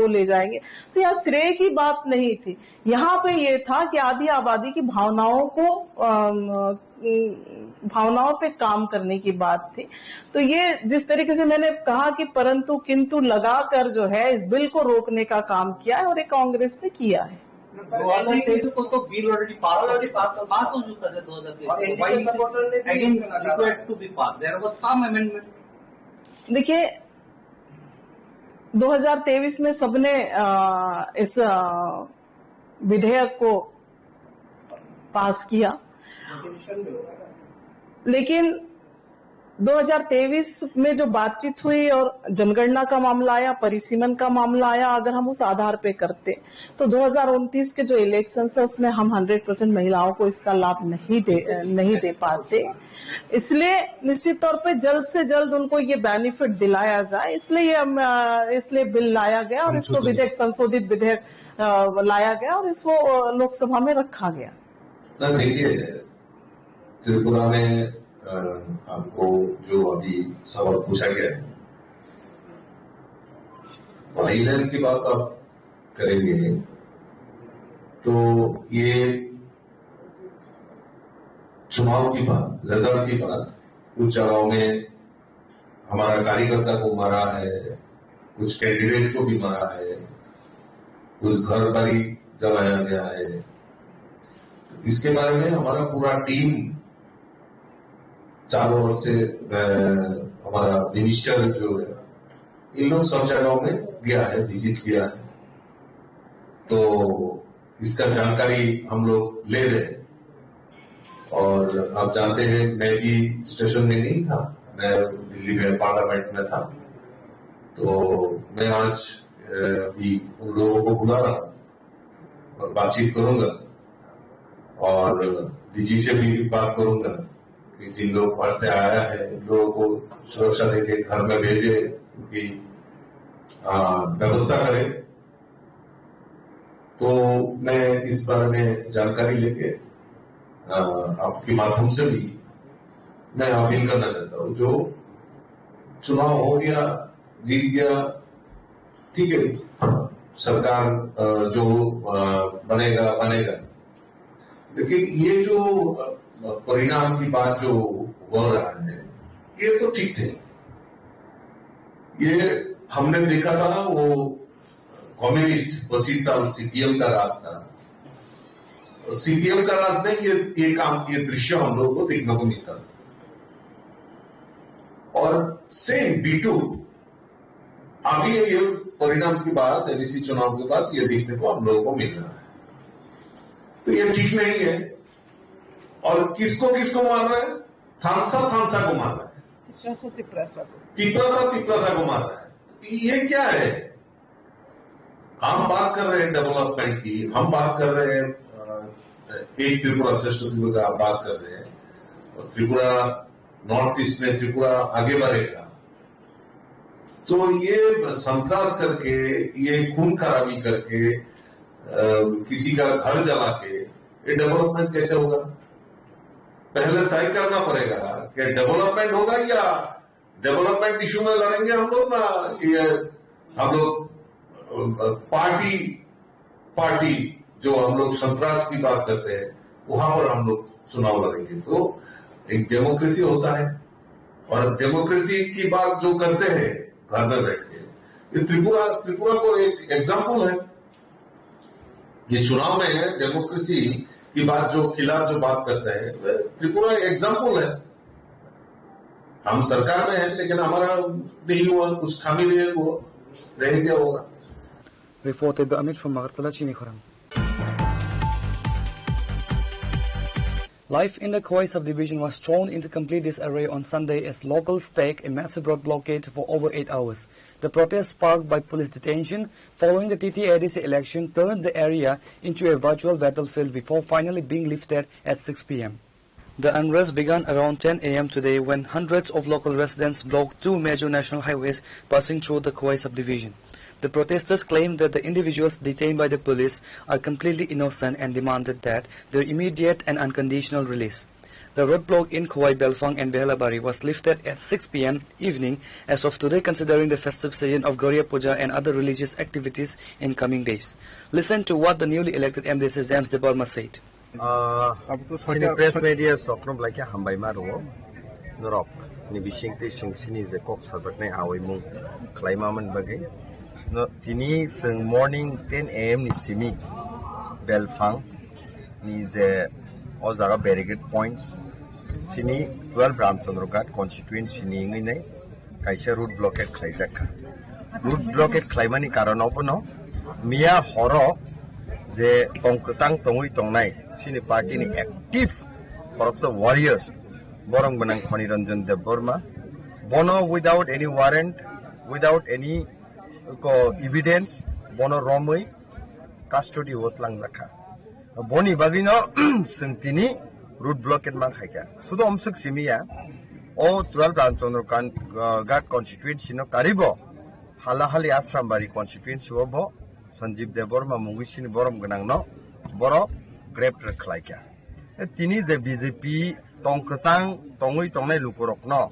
ले जाएंगे। तो यहाँ श्रेय की बात नहीं थी, यहाँ पे ये था कि आधी आबादी की भावनाओं पे काम करने की बात थी। तो ये जिस तरीके से मैंने कहा कि परंतु किंतु लगाकर जो है इस बिल को रोकने का काम किया है और ये कांग्रेस ने किया है। 2023 को तो बिल ऑलरेडी पास हो चुका है 2023 again required to be pass, there was some amendment. देखिए, 2023 में सबने इस विधेयक को पास किया, लेकिन 2023 में जो बातचीत हुई और जनगणना का मामला आया, परिसीमन का मामला आया, अगर हम उस आधार पे करते तो 2029 के जो इलेक्शन है उसमें हम 100% महिलाओं को इसका लाभ नहीं दे पाते। इसलिए निश्चित तौर पे जल्द से जल्द उनको ये बेनिफिट दिलाया जाए, इसलिए बिल लाया गया और इसको विधेयक, संशोधित विधेयक लाया गया और इसको लोकसभा में रखा गया। देखिए, त्रिपुरा में आपको जो अभी सवाल पूछा गया है, वायलेंस की बात आप करेंगे तो ये चुनाव की बात, रिजल्ट की बात, कुछ जगहों में हमारा कार्यकर्ता को मारा है, कुछ कैंडिडेट को भी मारा है, कुछ घर पर ही जलाया गया है। इसके बारे में हमारा पूरा टीम चारों ओर से हमारा मिनिस्टर जो है, इन लोग सब जगहों में गया है, विजिट किया है, तो इसका जानकारी हम लोग ले रहे हैं। और आप जानते हैं मैं भी स्टेशन में नहीं था, मैं दिल्ली में पार्लियामेंट में था, तो मैं आज भी उन लोगों को बुला रहा हूं और बातचीत करूंगा और डीजी से भी बात करूंगा कि जिन लोग बाहर से आया है लोगों को सुरक्षा देके घर में भेजे, उनकी व्यवस्था करें। तो मैं इस बारे में जानकारी लेके आपके माध्यम से भी मैं अपील करना चाहता हूं, जो चुनाव हो गया, जीत गया, ठीक है, सरकार जो बनेगा, लेकिन ये जो परिणाम की बात जो हो रहा है, ये तो ठीक थे। ये हमने देखा था वो कम्युनिस्ट 25 साल सीपीएम का राज था, सीपीएम का राज में ये दृश्य हम लोग को देखने को मिलता। और सेम B2 अभी ये परिणाम की बात, एबीसी चुनाव के बाद ये देखने को हम लोगों को मिल रहा है। तो ये ठीक नहीं है। और किसको मार रहा है? थानसा को मार रहा है, तिप्रासा को मार रहा है। ये क्या है? हम बात कर रहे हैं डेवलपमेंट की, हम बात कर रहे हैं एक त्रिपुरा श्रेष्ठ त्रिपुरा का बात कर रहे हैं, और त्रिपुरा नॉर्थ ईस्ट में त्रिपुरा आगे बढ़ेगा। तो ये संतरास करके, ये खून खराबी करके, किसी का घर जला के ये डेवलपमेंट कैसे होगा? पहले तय करना पड़ेगा कि डेवलपमेंट होगा या डेवलपमेंट इशू में लड़ेंगे हम लोग ना, ये हम लोग पार्टी जो हम लोग संतरास की बात करते हैं वहां पर हम लोग चुनाव लड़ेंगे। तो एक डेमोक्रेसी होता है, और डेमोक्रेसी की बात जो करते हैं घर में बैठ के, ये त्रिपुरा को एक एग्जाम्पल है। ये चुनाव में डेमोक्रेसी की बात जो खिलाफ जो बात करते हैं, त्रिपुरा एग्जाम्पल है। हम सरकार में है लेकिन हमारा नहीं हुआ, कुछ खामी नहीं हुआ, रह गया होगा। Reported by Amit from Magartala, Chinikhorang. Life in the Khoi subdivision was thrown into complete disarray on Sunday as locals staged a massive road blockade for over 8 hours. The protest sparked by police detention following the TTADC election turned the area into a virtual battlefield before finally being lifted at 6 p.m. The unrest began around 10 a.m. today when hundreds of local residents blocked two major national highways passing through the Khoi subdivision. The protesters claimed that the individuals detained by the police are completely innocent and demanded that their immediate and unconditional release. The roadblock in Khoi, Belfang and Behlabari was lifted at 6 p.m. evening as of today, considering the festive season of Gauriya Puja and other religious activities in coming days. Listen to what the newly elected MDC James De Palma said. Sini press media sokrom like hambai maro norok ni bising te sing sini je kok sajak nai awai mu klaimaman bagai no tini sing morning 10 am ni simi Belfang ni je o jaga barricade points sini 12 Ramchandra constituency ni ngai nai kaisa route blockade khlaijak route blockade klaimani karon opono mia horo je tongkasang tongui tongnai sini party ni active korupsa warriors borong benang Khani Ranjan Dev Burma bono without any warrant, without any evidence bono romui custody hotlang lakha boni bagino sentini route blockade mang khaika sudo omsuk simia o 12 Ramchandra Ghat constituency no karibo halahali Asrambari constituency obo Sanjeev Dev Burma mungisini borom genang no boro grabter khlaika tini je BJP tongkasang tongui tongnai lukurok no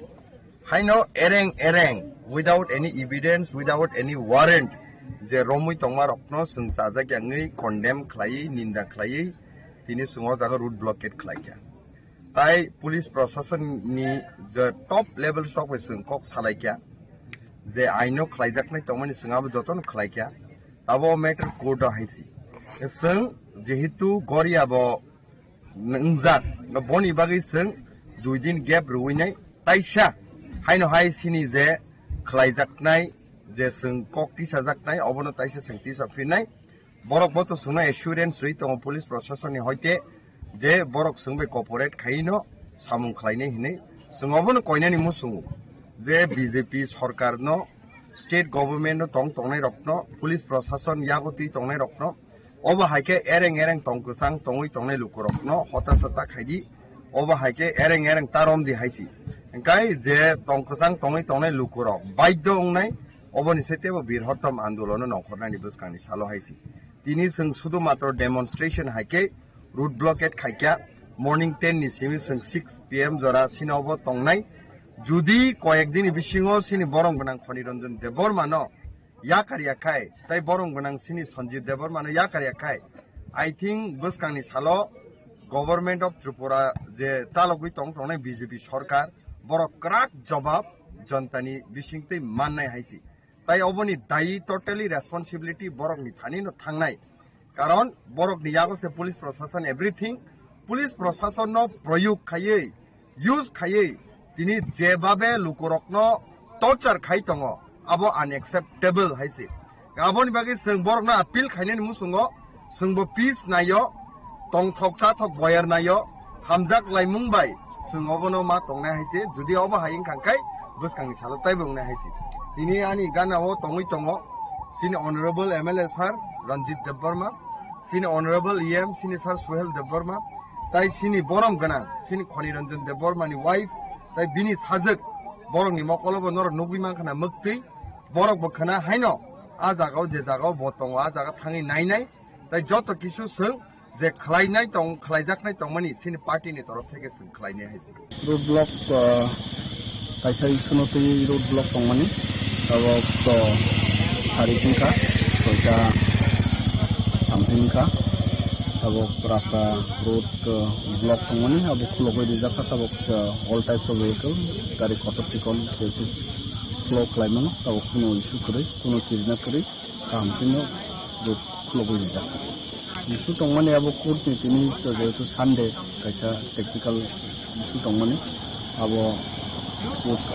haino ereng without any evidence, without any warrant je romui tongmarok no sung sajak yangai condemn khlai ninda khlai tini sungo jaga route blockade khlaika tai police proshashan ni je top level sok sung kok salaika je aino khlaijak nai tongmani sungabo joton khlaika abo matter court haisi sung jehitu Gauriya bo ngjak no boni bagi sung duidin gap ruinai taisa haino hai sini je khlaijaknai je sung kok tisajaknai obono taisa sung tisaphinai borok boto sungna assurance rui tong police proshashan ni hoite je borok sungbe cooperate khaino samung khlainai hinai sung obono koinani musung je BJP sarkar no state government no tongnai rokno police proshashan yagoti tongnai rokno oba haike ereng tongkusang tongui tongnai lukurokno hotasata khaidi oba haike ereng tarom di haisi engkai je tongkusang tongui tongnai lukurok baidyo ongnai oboni setebo birhotom andolono nongkhornani buskani salo haisi tini sung sudu matro demonstration haike route blockade khaikya morning 10 ni simi sung 6 pm jora sinobo tongnai judi koyekdini bisingo sini borong benang Khani Ranjan Dev Burma no yakariya khai tai borong benang sini Sanjeev Dev Burma no yakariya khai I think buskani salo government of Tripura je chalogui tongnai BJP sarkar borok krak jawab jantani bisingtei mannai haisi tai oboni dai totally responsibility borok ni thani no thangnai karon borok ni yago se police proshashan everything police proshashan no proyog khaiye use khaiye tini jebabe lukurokno torture khai tongo abo unacceptable haisi aboni bagi sung borok na appeal khainani musungo sungbo peace nayo tong thoksa thok boyar nayo hamjak laimung bai sung obono ma tongnai haisi judi obo haing khangkai buskangni salo tai bungna haisi tini ani gana o tongui tongo sini honorable MLA sir Ranjit Dev Burma sini honorable EM sini sir Suhel Dev Burma tai sini borom gana sini Khani Ranjan Dev Burma ni wife tai bini sajak borok ni mokolobo nor nugui mankhana muktui borok bokhana haino a jagao je jagao botongo a jaga thangi nainai tai joto kisu sung je khlainai tong khlaijaknai tongmani sini party ni torof theke sung khlainai haisi road block kaisa isunoti road block tongmani abo to harikingka soita samtingka abo rasta road block tongmani abo khulogoi dijaka abo all types of vehicle gari kotor chikon jetu flow climbing abo kuno issue kore kuno chizna kore samtingno road khulogoi dijaka issue tongmani abo court ni tini jetu Sunday kaisa technical issue tongmani abo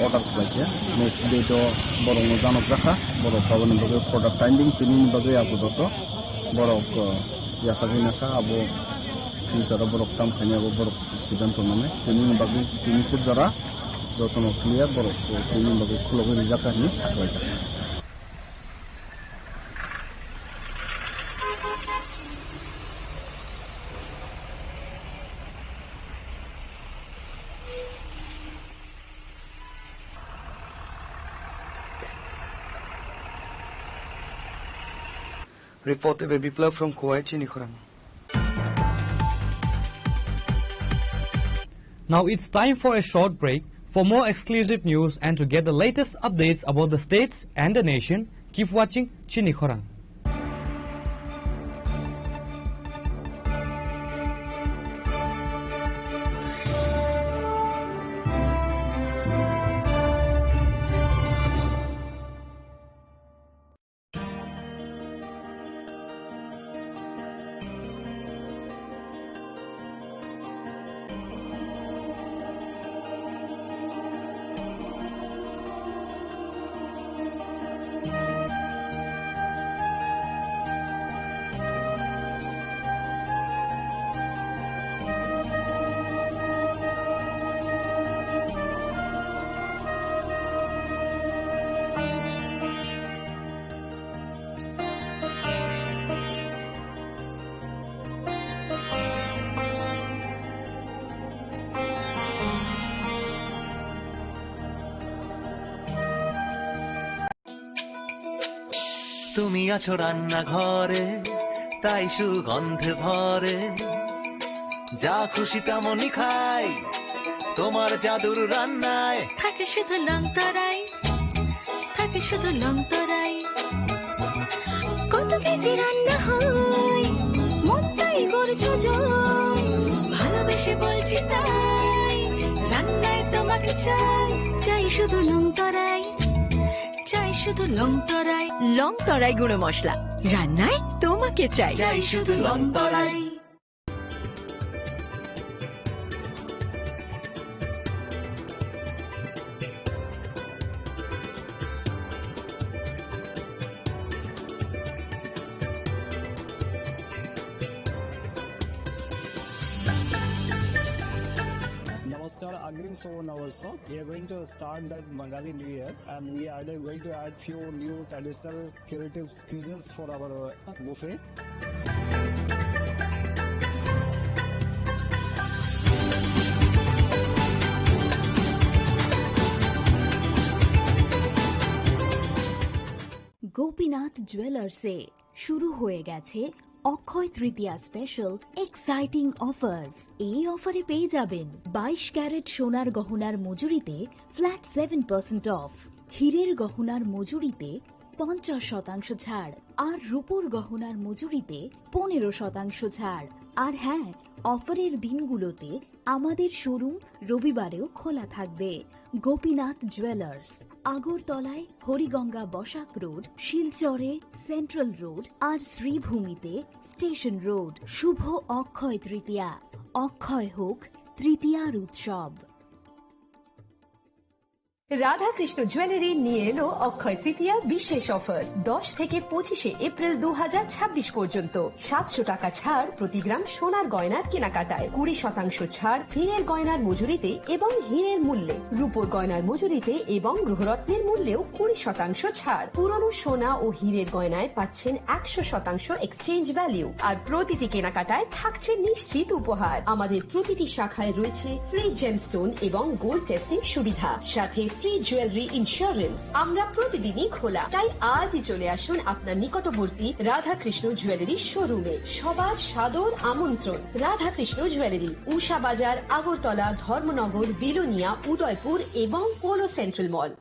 order खालामो next day to borok no janok rakha borok kaboni bagui product finding tini bagui abudato borok yasagui nakha abo future borok tam khani abo borok siddhanto name tini bagui tini sib jara jotono clear borok tini bagui khulogui rijaka ni sakai jaka. Reported by Biplav from Kuwait, Chinikhorang. Now it's time for a short break. For more exclusive news and to get the latest updates about the states and the nation, keep watching Chinikhorang. তুমি আছো রান্না ঘরে তাই সুগন্ধে ভরে যা খুশি তেমনই খাই তোমার জাদুর রান্নায় থাকে শুধু লংতরাই থাকে শুধু লংতরাই কত কেজি রান্না হয় মনটাই করছো জয় ভালোবেসে বলছি তাই রান্নায় তোমাকে চাই চাই শুধু লংতরাই চাই শুধু লংতরাই লংতরাই গুঁড়ো মশলা রান্নায় তোমাকে চাই চাই শুধু লংতরাই। Agreeing so on our shop, we are going to start that Bengali New Year, and we are going to add few new traditional creative cuisines for our buffet. Gopinath jewellers से शुरू হয়ে গেছে Akshaya Tritiya special exciting offers. এই অফারে পেয়ে যাবেন 22 carat সোনার গহনার মজুরিতে ফ্ল্যাট 7% অফ, হীরের গহনার মজুরিতে 50% ছাড়, আর রূপোর গহনার মজুরিতে 15% ছাড়। আর হ্যাঁ, অফারের দিনগুলোতে আমাদের শোরুম রবিবারেও খোলা থাকবে। গোপীনাথ জুয়েলার্স, আগরতলায় হরিগঙ্গা বসাক রোড, শিলচরে সেন্ট্রাল রোড, আর শ্রীভূমিতে স্টেশন রোড। শুভ অক্ষয় তৃতীয়া, অক্ষয় হোক তৃতীয়ার উৎসব। রাধাকৃষ্ণ জুয়েলারি নিয়ে এলো অক্ষয় তৃতীয়া বিশেষ অফার। 10 থেকে 25 এপ্রিল 2026 পর্যন্ত 700 টাকা ছাড় প্রতি গ্রাম সোনার গয়নার কেনাকাটায়, 20% ছাড় হীরের গয়নার মজুরিতে এবং হীরের মূল্যে, রূপোর গয়নার মজুরিতে এবং গ্রহরত্নের মূল্যেও 20% ছাড়। পুরনো সোনা ও হীরের গয়নায় পাচ্ছেন 100% এক্সচেঞ্জ ভ্যালু, আর প্রতিটি কেনাকাটায় থাকছে নিশ্চিত উপহার। আমাদের প্রতিটি শাখায় রয়েছে ফ্রি জেমস্টোন এবং গোল্ড টেস্টিং সুবিধা, সাথে ফ্রি জুয়েলারি ইন্স্যুরেন্স। আমরা প্রতিদিনই খোলা, তাই আজই চলে আসুন আপনার নিকটবর্তী রাধাকৃষ্ণ জুয়েলারি শোরুমে। সবার সাদর আমন্ত্রণ। রাধাকৃষ্ণ জুয়েলারি, উষা বাজার, আগরতলা, ধর্মনগর, বিলোনিয়া, উদয়পুর এবং polo central mall.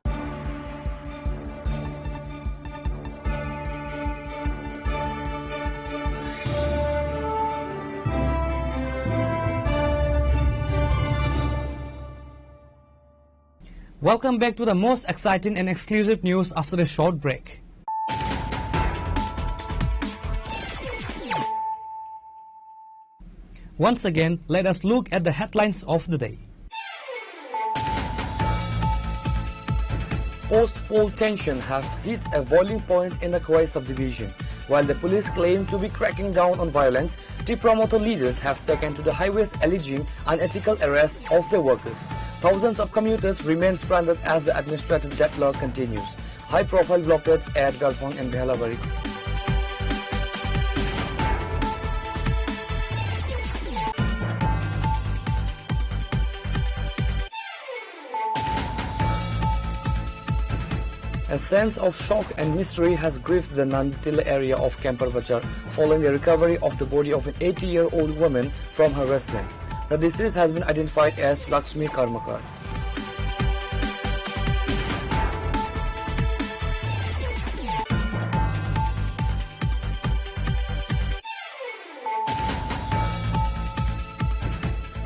Welcome back to the most exciting and exclusive news after a short break. Once again, let us look at the headlines of the day. post-poll tension have hit a boiling point in the Khawai subdivision. While the police claim to be cracking down on violence, tea promoter leaders have taken to the highways alleging unethical arrests of their workers. Thousands of commuters remain stranded as the administrative deadlock continues. High-profile blockades at Galphong and Behalabari. A sense of shock and mystery has gripped the Nanditila area of Kemper Bazar following the recovery of the body of an 80-year-old woman from her residence. The deceased has been identified as Lakshmi Karmakar.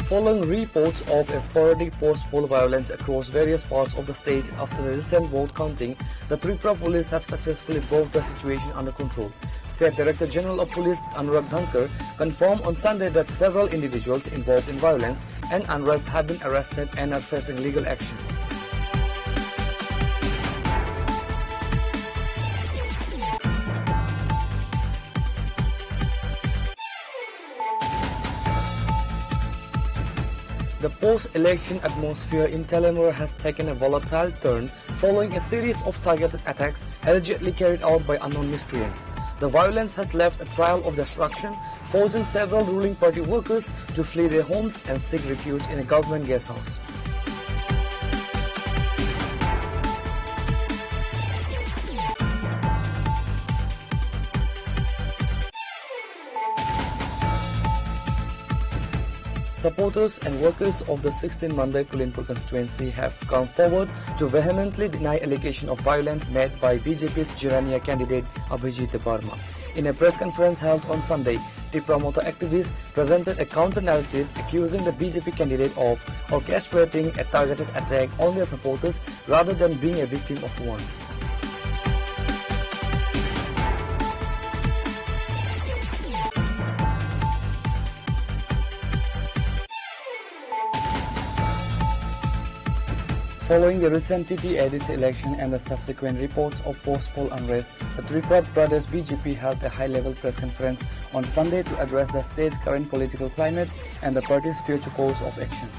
Following reports of a sporadic post-poll violence across various parts of the state after the recent vote counting, the Tripura police have successfully brought the situation under control. State Director General of Police Anurag Dhankar confirmed on Sunday that several individuals involved in violence and unrest have been arrested and are facing legal action. The post-election atmosphere in Telemura has taken a volatile turn following a series of targeted attacks allegedly carried out by unknown miscreants. The violence has left a trail of destruction, forcing several ruling party workers to flee their homes and seek refuge in a government guest house. Supporters and workers of the 16 Mandai Pulinpur constituency have come forward to vehemently deny allegation of violence made by BJP's Jirania candidate Abhijit Debarma. In a press conference held on Sunday, tea promoter activists presented a counter-narrative accusing the BJP candidate of orchestrating a targeted attack on their supporters rather than being a victim of one. Following the recent TTADC election and the subsequent reports of post-poll unrest, the Tripura Pradesh BJP held a high-level press conference on Sunday to address the state's current political climate and the party's future course of action.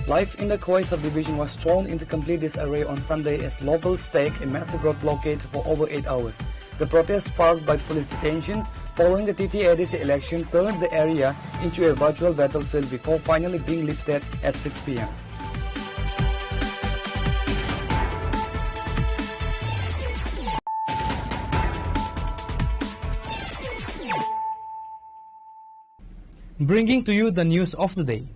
Life in the Khawai subdivision was thrown into complete disarray on Sunday as locals staked a massive road blockade for over 8 hours. The protest sparked by police detention following the TTADC election turned the area into a virtual battlefield before finally being lifted at 6 p.m. Bringing to you the news of the day.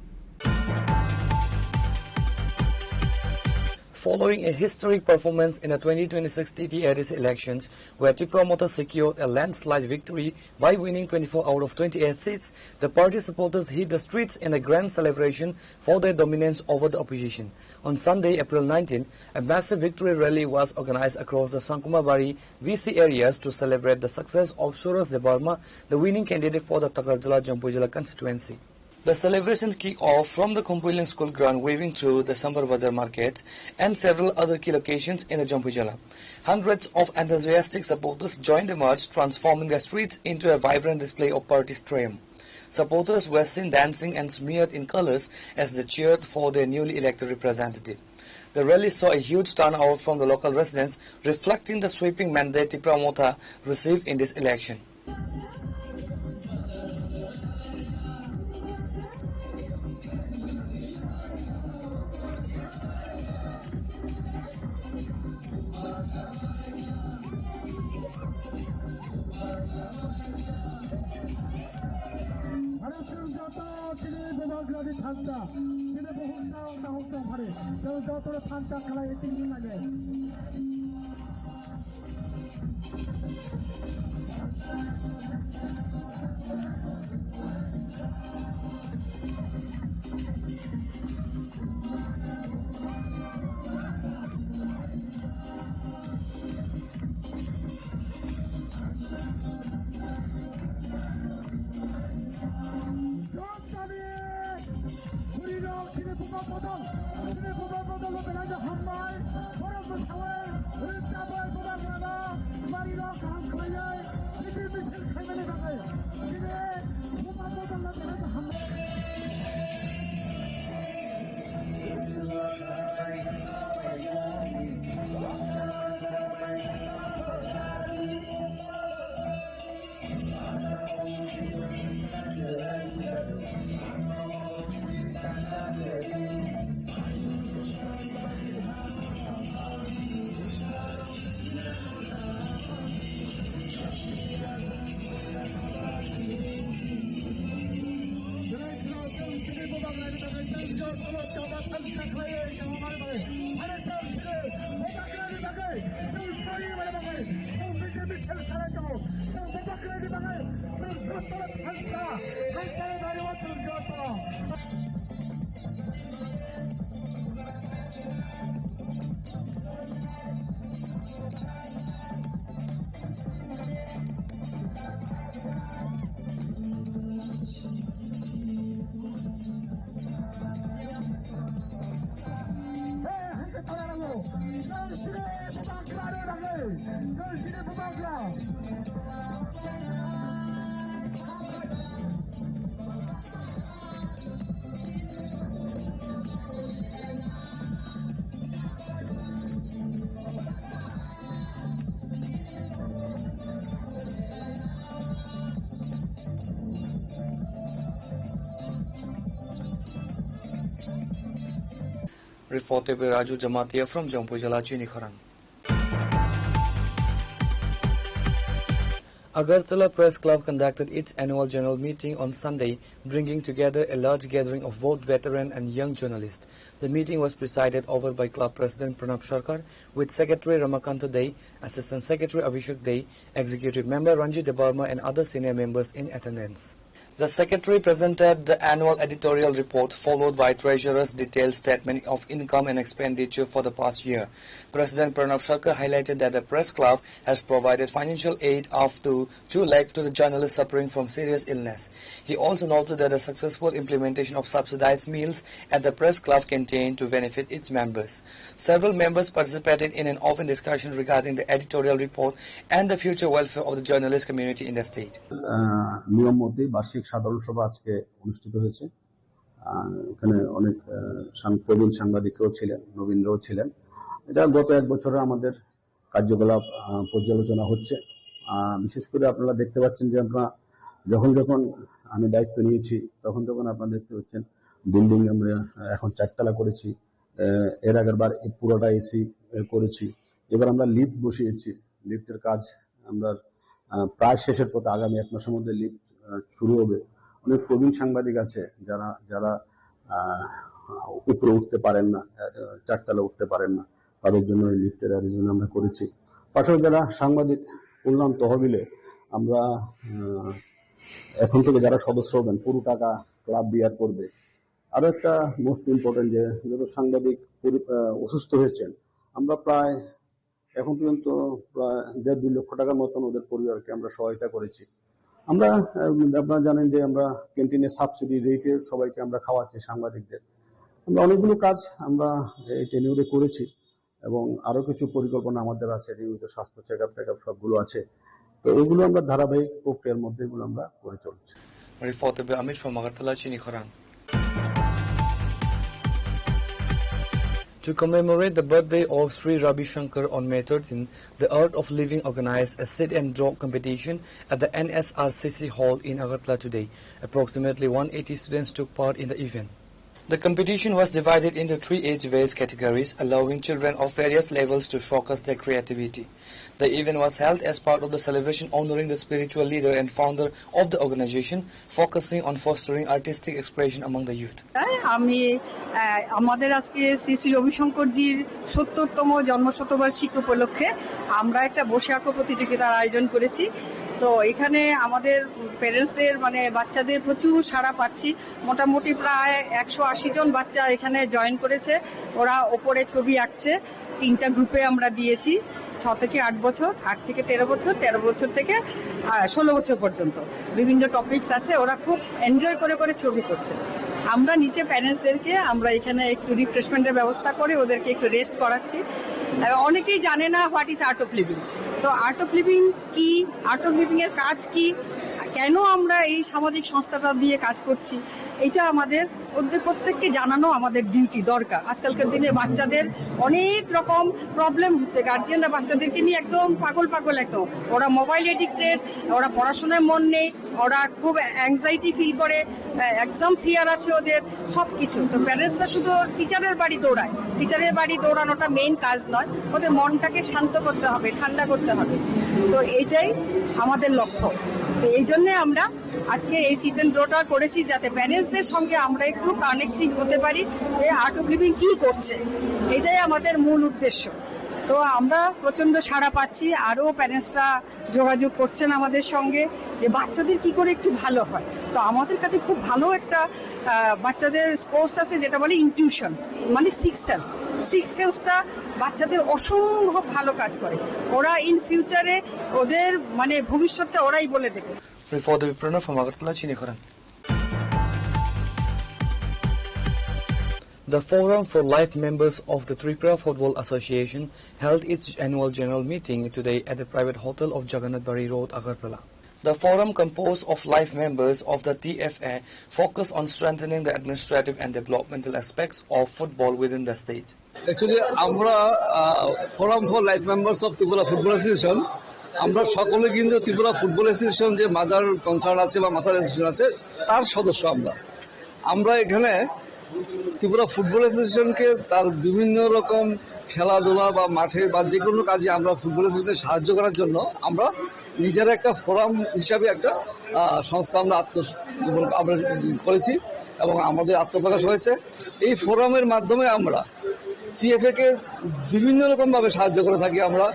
Following a historic performance in the 2026 TTADC elections, where tea promoters secured a landslide victory by winning 24 out of 28 seats, the party supporters hit the streets in a grand celebration for their dominance over the opposition. On Sunday, April 19, a massive victory rally was organized across the Sangkumabari VC areas to celebrate the success of Suras Debarma, the winning candidate for the Takrajala Jampujala constituency. The celebrations kick off from the Kumpuiling School ground, waving through the Sambar Bazar market and several other key locations in the Jampujala. Hundreds of enthusiastic supporters joined the march, transforming the streets into a vibrant display of party's triumph. Supporters were seen dancing and smeared in colors as they cheered for their newly elected representative. The rally saw a huge turnout from the local residents, reflecting the sweeping mandate tea promoter received in this election. Reported by Raju Jamatia from Jampur Jala, Chinikhorang. Agartala Press Club conducted its annual general meeting on Sunday, bringing together a large gathering of both veteran and young journalists. The meeting was presided over by Club President Pranab Sarkar, with Secretary Ramakanta Dey, Assistant Secretary Abhishek Dey, Executive Member Ranjit Debarma and other senior members in attendance. The Secretary presented the annual editorial report, followed by Treasurer's detailed statement of income and expenditure for the past year. President Pranab Sarkar highlighted that the Press Club has provided financial aid up to 2 lakh to the journalists suffering from serious illness. He also noted that the successful implementation of subsidized meals at the Press Club canteen to benefit its members. Several members participated in an open discussion regarding the editorial report and the future welfare of the journalist community in the state. সাধারণ সভা আজকে অনুষ্ঠিত হয়েছে। এখানে অনেক প্রবীণ সাংবাদিকরাও ছিলেন, নবীনরাও ছিলেন। এটা গত এক বছরে আমাদের কার্যকলাপ পর্যালোচনা হচ্ছে। বিশেষ করে আপনারা দেখতে পাচ্ছেন যে আমরা যখন আমি দায়িত্ব নিয়েছি তখন আপনারা দেখতে পাচ্ছেন বিল্ডিং আমরা এখন 4 তলা করেছি। এর আগেরবার পুরোটা এসি করেছি। এবার আমরা লিফট বসিয়েছি। লিফটের কাজ আমরা প্রায় শেষের পথে, আগামী 1 মাসের মধ্যে লিফট শুরু হবে। অনেক প্রবীণ সাংবাদিক আছে যারা উপরে উঠতে পারেন না, 4 তলা উঠতে পারেন না, তাদের জন্য এই লিফটের অ্যারেঞ্জমেন্ট আমরা করেছি। পাশাপাশি যারা সাংবাদিক কল্যাণ তহবিলে আমরা এখন থেকে যারা সদস্য হবেন পুরো টাকা ক্লাব বিয়ার করবে। আরো একটা মোস্ট ইম্পর্টেন্ট যে যত সাংবাদিক অসুস্থ হয়েছেন আমরা প্রায় এখন পর্যন্ত প্রায় 1.5-2 লক্ষ টাকার মতন ওদের পরিবারকে আমরা সহায়তা করেছি। আমরা আপনারা জানেন যে আমরা ক্যান্টিনে সাবসিডি রেটে সবাইকে আমরা খাওয়াচ্ছি সাংবাদিকদের। আমরা অনেকগুলো কাজ আমরা এই টেনিউরে করেছি এবং আরো কিছু পরিকল্পনা আমাদের আছে, নিয়মিত স্বাস্থ্য চেকআপ সবগুলো আছে। তো এগুলো আমরা ধারাবাহিক প্রক্রিয়ার মধ্যে এগুলো আমরা করে চলছি। Reported by Amit from Agartala, Chinikhorang. To commemorate the birthday of Sri Ravi Shankar on May 13, the Art of Living organized a sit and drop competition at the NSRCC Hall in Agartala today. Approximately 180 students took part in the event. The competition was divided into 3 age-based categories, allowing children of various levels to focus their creativity. The event was held as part of the celebration honoring the spiritual leader and founder of the organization, focusing on fostering artistic expression among the youth. আমি আমাদের আজকে শ্রী শ্রী রবিশঙ্করজির 70তম জন্মশতবার্ষিকী উপলক্ষে আমরা একটা বসে আঁকো প্রতিযোগিতার আয়োজন করেছি। তো এখানে আমাদের প্যারেন্টসদের মানে বাচ্চাদের প্রচুর সাড়া পাচ্ছি। মোটামুটি প্রায় 180 জন বাচ্চা এখানে জয়েন করেছে। ওরা ওপরে ছবি আঁকছে। 3টা গ্রুপে আমরা দিয়েছি, 6 থেকে 8 বছর, 8 থেকে 13 বছর, 13 বছর থেকে 16 বছর পর্যন্ত। বিভিন্ন টপিকস আছে, ওরা খুব এনজয় করে ছবি করছে। আমরা নিচে প্যারেন্টসদেরকে আমরা এখানে একটু রিফ্রেশমেন্টের ব্যবস্থা করে ওদেরকে একটু রেস্ট করাচ্ছি। অনেকেই জানে না what is art of living. তো আর্ট অফ লিভিং কি, আর্ট অফ লিভিং এর কাজ কি, কেন আমরা এই সামাজিক সংস্থাটা দিয়ে কাজ করছি, এটা আমাদের ওদের প্রত্যেককে জানানো আমাদের ডিউটি দরকার। আজকালকার দিনে বাচ্চাদের অনেক রকম প্রবলেম হচ্ছে, গার্জিয়ানরা বাচ্চাদেরকে নিয়ে একদম পাগল একদম। ওরা মোবাইল এডিক্টেড, ওরা পড়াশোনায় মন নেই, ওরা খুব অ্যাংজাইটি ফিল করে, এক্সাম ফিয়ার আছে ওদের, সবকিছু। তো প্যারেন্টসরা শুধু টিচারের বাড়ি দৌড়ায়, টিচারের বাড়ি দৌড়ানোটা মেইন কাজ নয়, ওদের মনটাকে শান্ত করতে হবে, ঠান্ডা করতে হবে। তো এইটাই আমাদের লক্ষ্য। তো এই জন্য আমরা আজকে এই সিট এন্ড ড্রটা করেছি, যাতে প্যারেন্টসদের সঙ্গে আমরা একটু কানেক্টিভ হতে পারি যে আর্ট অফ লিভিং কি করছে, এটাই আমাদের মূল উদ্দেশ্য। তো আমরা প্রচন্ড সাড়া পাচ্ছি, আরো প্যারেন্টসরা যোগাযোগ করছেন আমাদের সঙ্গে যে বাচ্চাদের কি করে একটু ভালো হয়। তো আমাদের কাছে খুব ভালো একটা বাচ্চাদের স্পোর্টস আছে যেটা বলে ইনটিউশন, মানে সিক্স সেন্সটা বাচ্চাদের অসম্ভব ভালো কাজ করে। ওরা ইন ফিউচারে ওদের মানে ভবিষ্যৎটা ওরাই বলে দেবে। Report the Viprana from Agartala, Chinikoran. The Forum for Life members of the Tripura Football Association held its annual general meeting today at the private hotel of Jagannath Bari Road, Agartala. The forum, composed of life members of the TFA, focused on strengthening the administrative and developmental aspects of football within the state. Actually, আমরা Forum for Life members of Tripura Football Association, আমরা সকলে কিন্তু Tripura football association যে mother concern আছে বা mother association আছে তার সদস্য। আমরা এখানে ত্রিপুরা ফুটবল অ্যাসোসিয়েশনকে তার বিভিন্ন রকম খেলাধুলা বা মাঠে বা যে কোনো কাজে আমরা ফুটবল অ্যাসোসিয়েশনকে সাহায্য করার জন্য আমরা নিজের একটা ফোরাম হিসাবে একটা সংস্থা আমরা করেছি এবং আমাদের আত্মপ্রকাশ হয়েছে। এই ফোরামের মাধ্যমে আমরা টিএফএ কে বিভিন্ন রকম ভাবে সাহায্য করে থাকি আমরা,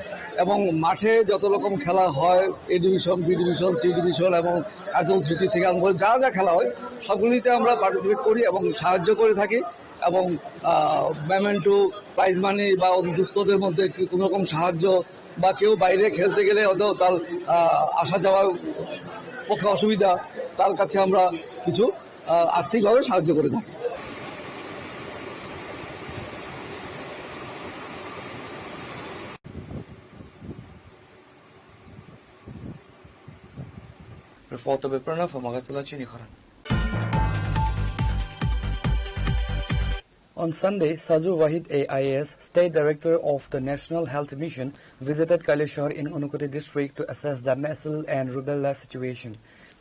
এবং মাঠে যত রকম খেলা হয়, A division, B division, C division এবং কাজল সিটি থেকে আরম্ভ করে যা যা খেলা হয় সবগুলিতে আমরা পার্টিসিপেট করি এবং সাহায্য করে থাকি। এবং মেমেন্টো, প্রাইজ মানি বা দুস্থদের মধ্যে কোনো রকম সাহায্য বা কেউ বাইরে খেলতে গেলে হয়তো তার আসা যাওয়ার পক্ষে অসুবিধা, তার কাছে আমরা কিছু আর্থিকভাবে সাহায্য করে থাকি। Reporter Viprana from Agartala, Chinikoran. On Sunday, Saju Wahid AIS, State Director of the National Health Mission, visited Kaleshwar in Unukoti district to assess the measles and rubella situation.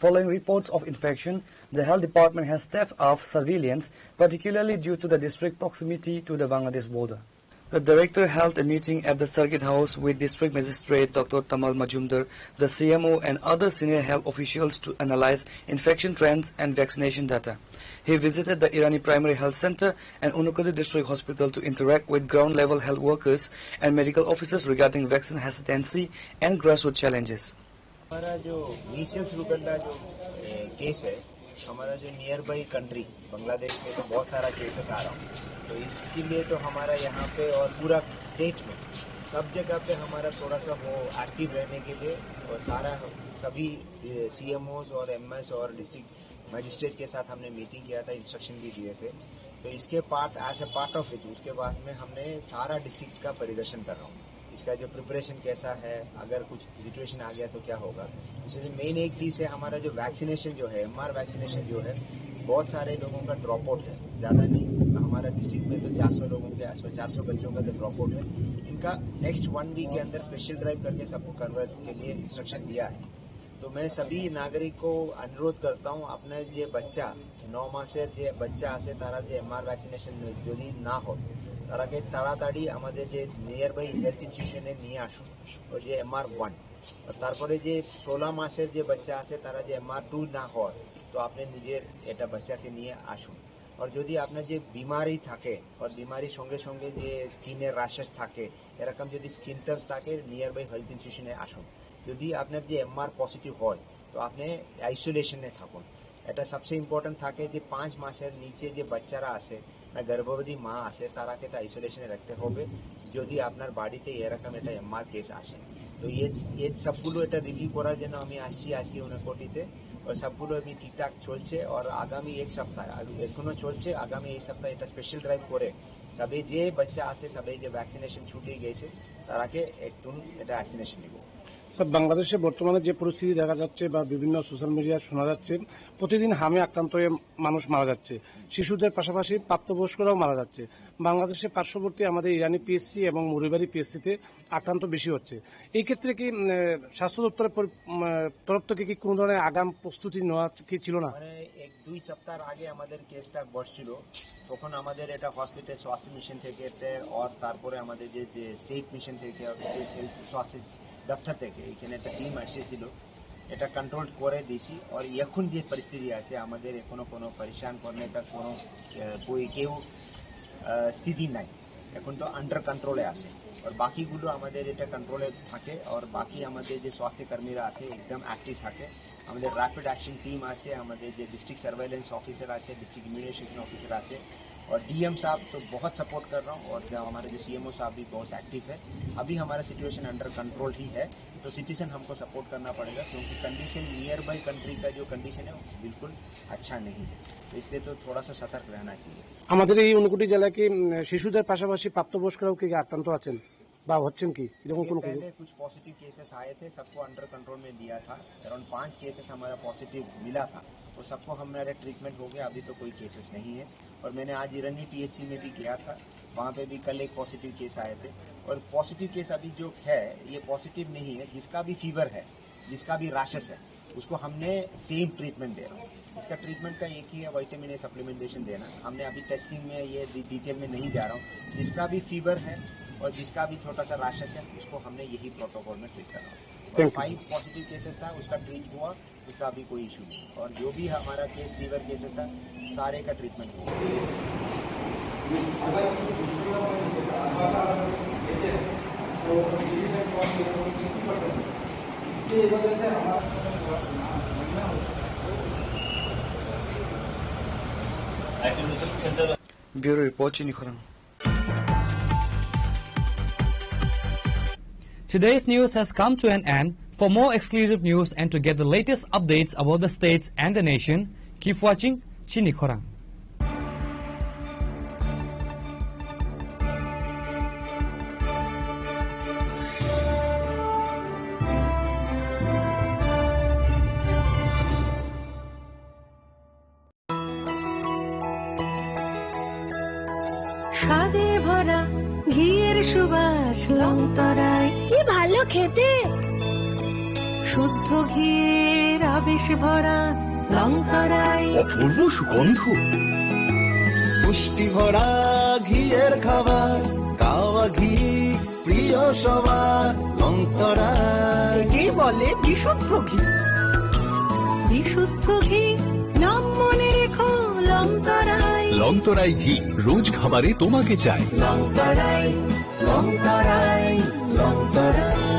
Following reports of infection, the health department has stepped up surveillance, particularly due to the district proximity to the Bangladesh border. The director held a meeting at the Circuit House with District Magistrate Dr. Tamal Majumdar, the CMO and other senior health officials to analyze infection trends and vaccination data. He visited the Irani Primary Health Center and Unukoti District Hospital to interact with ground-level health workers and medical officers regarding vaccine hesitancy and grassroots challenges. हमारा जो Meselson rubella जो case है, हमारा जो near by country Bangladesh में तो बहुत सारा केसेस आ रहा हूँ, तो इसके लिए तो हमारा यहाँ पे और पूरा स्टेट में सब जगह पे हमारा थोड़ा सा वो एक्टिव रहने के लिए और सारा सभी सीएमओज और एमएस और डिस्ट्रिक्ट मजिस्ट्रेट के साथ हमने मीटिंग किया था, इंस्ट्रक्शन भी दिए थे। तो इसके as a part of it उसके बाद में हमने सारा डिस्ट्रिक्ट का परिदर्शन कर रहा हूँ, इसका जो प्रिपरेशन कैसा है, अगर कुछ सिचुएशन आ गया तो क्या होगा। इसमें मेन एक चीज है हमारा जो वैक्सीनेशन जो है, एमआर वैक्सीनेशन जो है, बहुत सारे लोगों का ड्रॉप आउट है, ज्यादा नहीं, हमारा डिस्ट्रिक्ट में तो 400 लोगों के आसपास 400 बच्चों का तो ड्रॉप आउट है। इनका नेक्स्ट 1 वीक के अंदर स्पेशल ड्राइव करके सबको कन्वर्ट के लिए इंस्ट्रक्शन दिया है। तो मैं सभी नागरिक को अनुरोध करता हूँ, अपने जो बच्चा 9 মাসের যে বাচ্চা আছে তারা যে এমআর ভ্যাকসিনেশন যদি না হয় তারাকে তাড়াতাড়ি আমাদের যে নিয়ার বাই হেলথ ইনস্টিটিউশনে নিয়ে আসুন, ওই যে MR1। আর তারপরে যে 16 মাসের যে বাচ্চা আছে তারা যে MR2 না হয় তো আপনি নিজের এটা বাচ্চাকে নিয়ে আসুন। আর যদি আপনার যে বিমারি থাকে আর বিমারির সঙ্গে সঙ্গে যে স্কিনের র্যাশেস থাকে, এরকম যদি সিমটমস থাকে নিয়ার বাই হেলথ ইনস্টিটিউশনে আসুন। যদি আপনার যে এমআর পজিটিভ হয় তো আপনি আইসোলেশনে থাকুন, এটা সবচেয়ে ইম্পর্টেন্ট থাকে যে 5 মাসের নিচে যে বাচ্চারা আছে না গর্ভবতী মা আছে তারাকে তো আইসোলেশনে রাখতে হবে যদি আপনার বাড়িতে এরকম একটা এমআর কেস আসে। তো এই সবগুলো এটা রিভিউ করার জন্য আমি আসছি আজকে ঊনকোটিতে, और सबগুলো আমি ঠিকঠাক চলছে। और আগামী এক সপ্তাহ এখনো চলছে, আগামী এই সপ্তাহে এটা স্পেশাল ড্রাইভ করে সবে যে বাচ্চা আছে সবে যে ভ্যাকসিনেশন ছুটে গেছে তারাকে একটু এটা ভ্যাকসিনেশন দিব। স্যার, বাংলাদেশে বর্তমানে যে পরিস্থিতি দেখা যাচ্ছে বা বিভিন্ন সোশ্যাল মিডিয়ায় শোনা যাচ্ছে, প্রতিদিন হামে আক্রান্ত হয়ে মানুষ মারা যাচ্ছে, শিশুদের পাশাপাশি প্রাপ্তবয়স্করাও মারা যাচ্ছে। বাংলাদেশের পার্শ্ববর্তী আমাদের ইরানি পিএসসি এবং মরিবাড়ি পিএসসিতে আক্রান্ত বেশি হচ্ছে। এই ক্ষেত্রে কি স্বাস্থ্য দপ্তরের তরফ থেকে কি কোনো ধরনের আগাম প্রস্তুতি নেওয়া কি ছিল না? মানে 1-2 সপ্তাহ আগে আমাদের কেসটা বসছিল, তখন আমাদের এটা হসপিটাল স্বাস্থ্য মিশন থেকে আর তারপরে আমাদের যে স্টেট মিশন থেকে স্বাস্থ্য দপ্তর থেকে এখানে একটা টিম এসেছিল, এটা কন্ট্রোল করে দিয়েছি। আর এখন যে পরিস্থিতি আছে আমাদের এখনো কোনো পরেশান করলে কোনো কেউ স্থিতি নাই, এখন তো আন্ডার কন্ট্রোলে আছে। আর বাকিগুলো আমাদের এটা কন্ট্রোলে থাকে। আর বাকি আমাদের যে স্বাস্থ্যকর্মীরা আছে একদম অ্যাক্টিভ থাকে। আমাদের র্যাপিড অ্যাকশন টিম আছে, আমাদের যে डिस्ट्रिक्ट सर्वेलेंस ऑफिसर আছে, डिस्ट्रिक्ट इम्यूनाइजेशन ऑफिसर আছে, और डीएम साहब तो बहुत सपोर्ट कर रहा हूँ। और हमारे जो सीएमओ साहब भी बहुत एक्टिव है। अभी हमारा सिचुएशन अंडर कंट्रोल ही है, तो सिटीजन हमको सपोर्ट करना पड़ेगा क्योंकि कंडीशन नियर बाई कंट्री का जो कंडीशन है वो बिल्कुल अच्छा नहीं है, तो इसलिए तो थोड़ा सा सतर्क रहना चाहिए। আমাদের এই ঊনকোটি জেলায় কি শিশুদের পাশাপাশি প্রাপ্তবয়স্করাও কি আক্রান্ত আছেন বা হচ্ছেন কি এরকম কোনো? पहले कुछ पॉजिटिव केसेस आए थे, सबको अंडर कंट्रोल में दिया था। अराउंड 5 केसेस हमारा पॉजिटिव मिला था, तो सबको हमारा ट्रीटमेंट हो गया, अभी तो कोई केसेस नहीं है। और मैंने आज इरानी पीएचसी में भी किया था, वहाँ पे भी कल एक पॉजिटिव केस आए थे। और पॉजिटिव केस अभी जो है ये पॉजिटिव नहीं है, जिसका भी फीवर है, जिसका भी रैशेस है, उसको हमने सेम ट्रीटमेंट दे रहा हूँ। इसका ट्रीटमेंट का एक ही है, विटामिन ए सप्लीमेंटेशन देना। हमने अभी टेस्टिंग में ये डिटेल में नहीं जा रहा हूँ। जिसका भी फीवर है और जिसका भी छोटा सा रैशेस है उसको हमने यही प्रोटोकॉल में ट्रीट करना है। 5 पॉजिटिव केसेस था, उसका ट्रीट हुआ, उसका अभी कोई इशू नहीं। और जो भी हमारा केस फीवर केसेस था सारे का ट्रीटमेंट हुआ। Bureau Report, Chini Khorang. Today's news has come to an end. For more exclusive news and to get the latest updates about the states and the nation, keep watching Chini Khorang. স্বাদে ভরা ঘিয়ের সুবাস লংতরায়, কি ভালো খেতে! শুদ্ধ ঘিয়ের আবেশ ভরা লংতরায়, অপূর্ব সুগন্ধ, পুষ্টি ভরা ঘিয়ের খাবার, গাওয়া ঘি প্রিয় সবার লংতরায়। কে বলে বিশুদ্ধ ঘি? বিশুদ্ধ ঘি নাম মনে রেখো লংতরায়। লংতরাই ঘি রোজ খাবারে তোমাকে চাই। লংতরায়, লংতরায়, লংতরায়।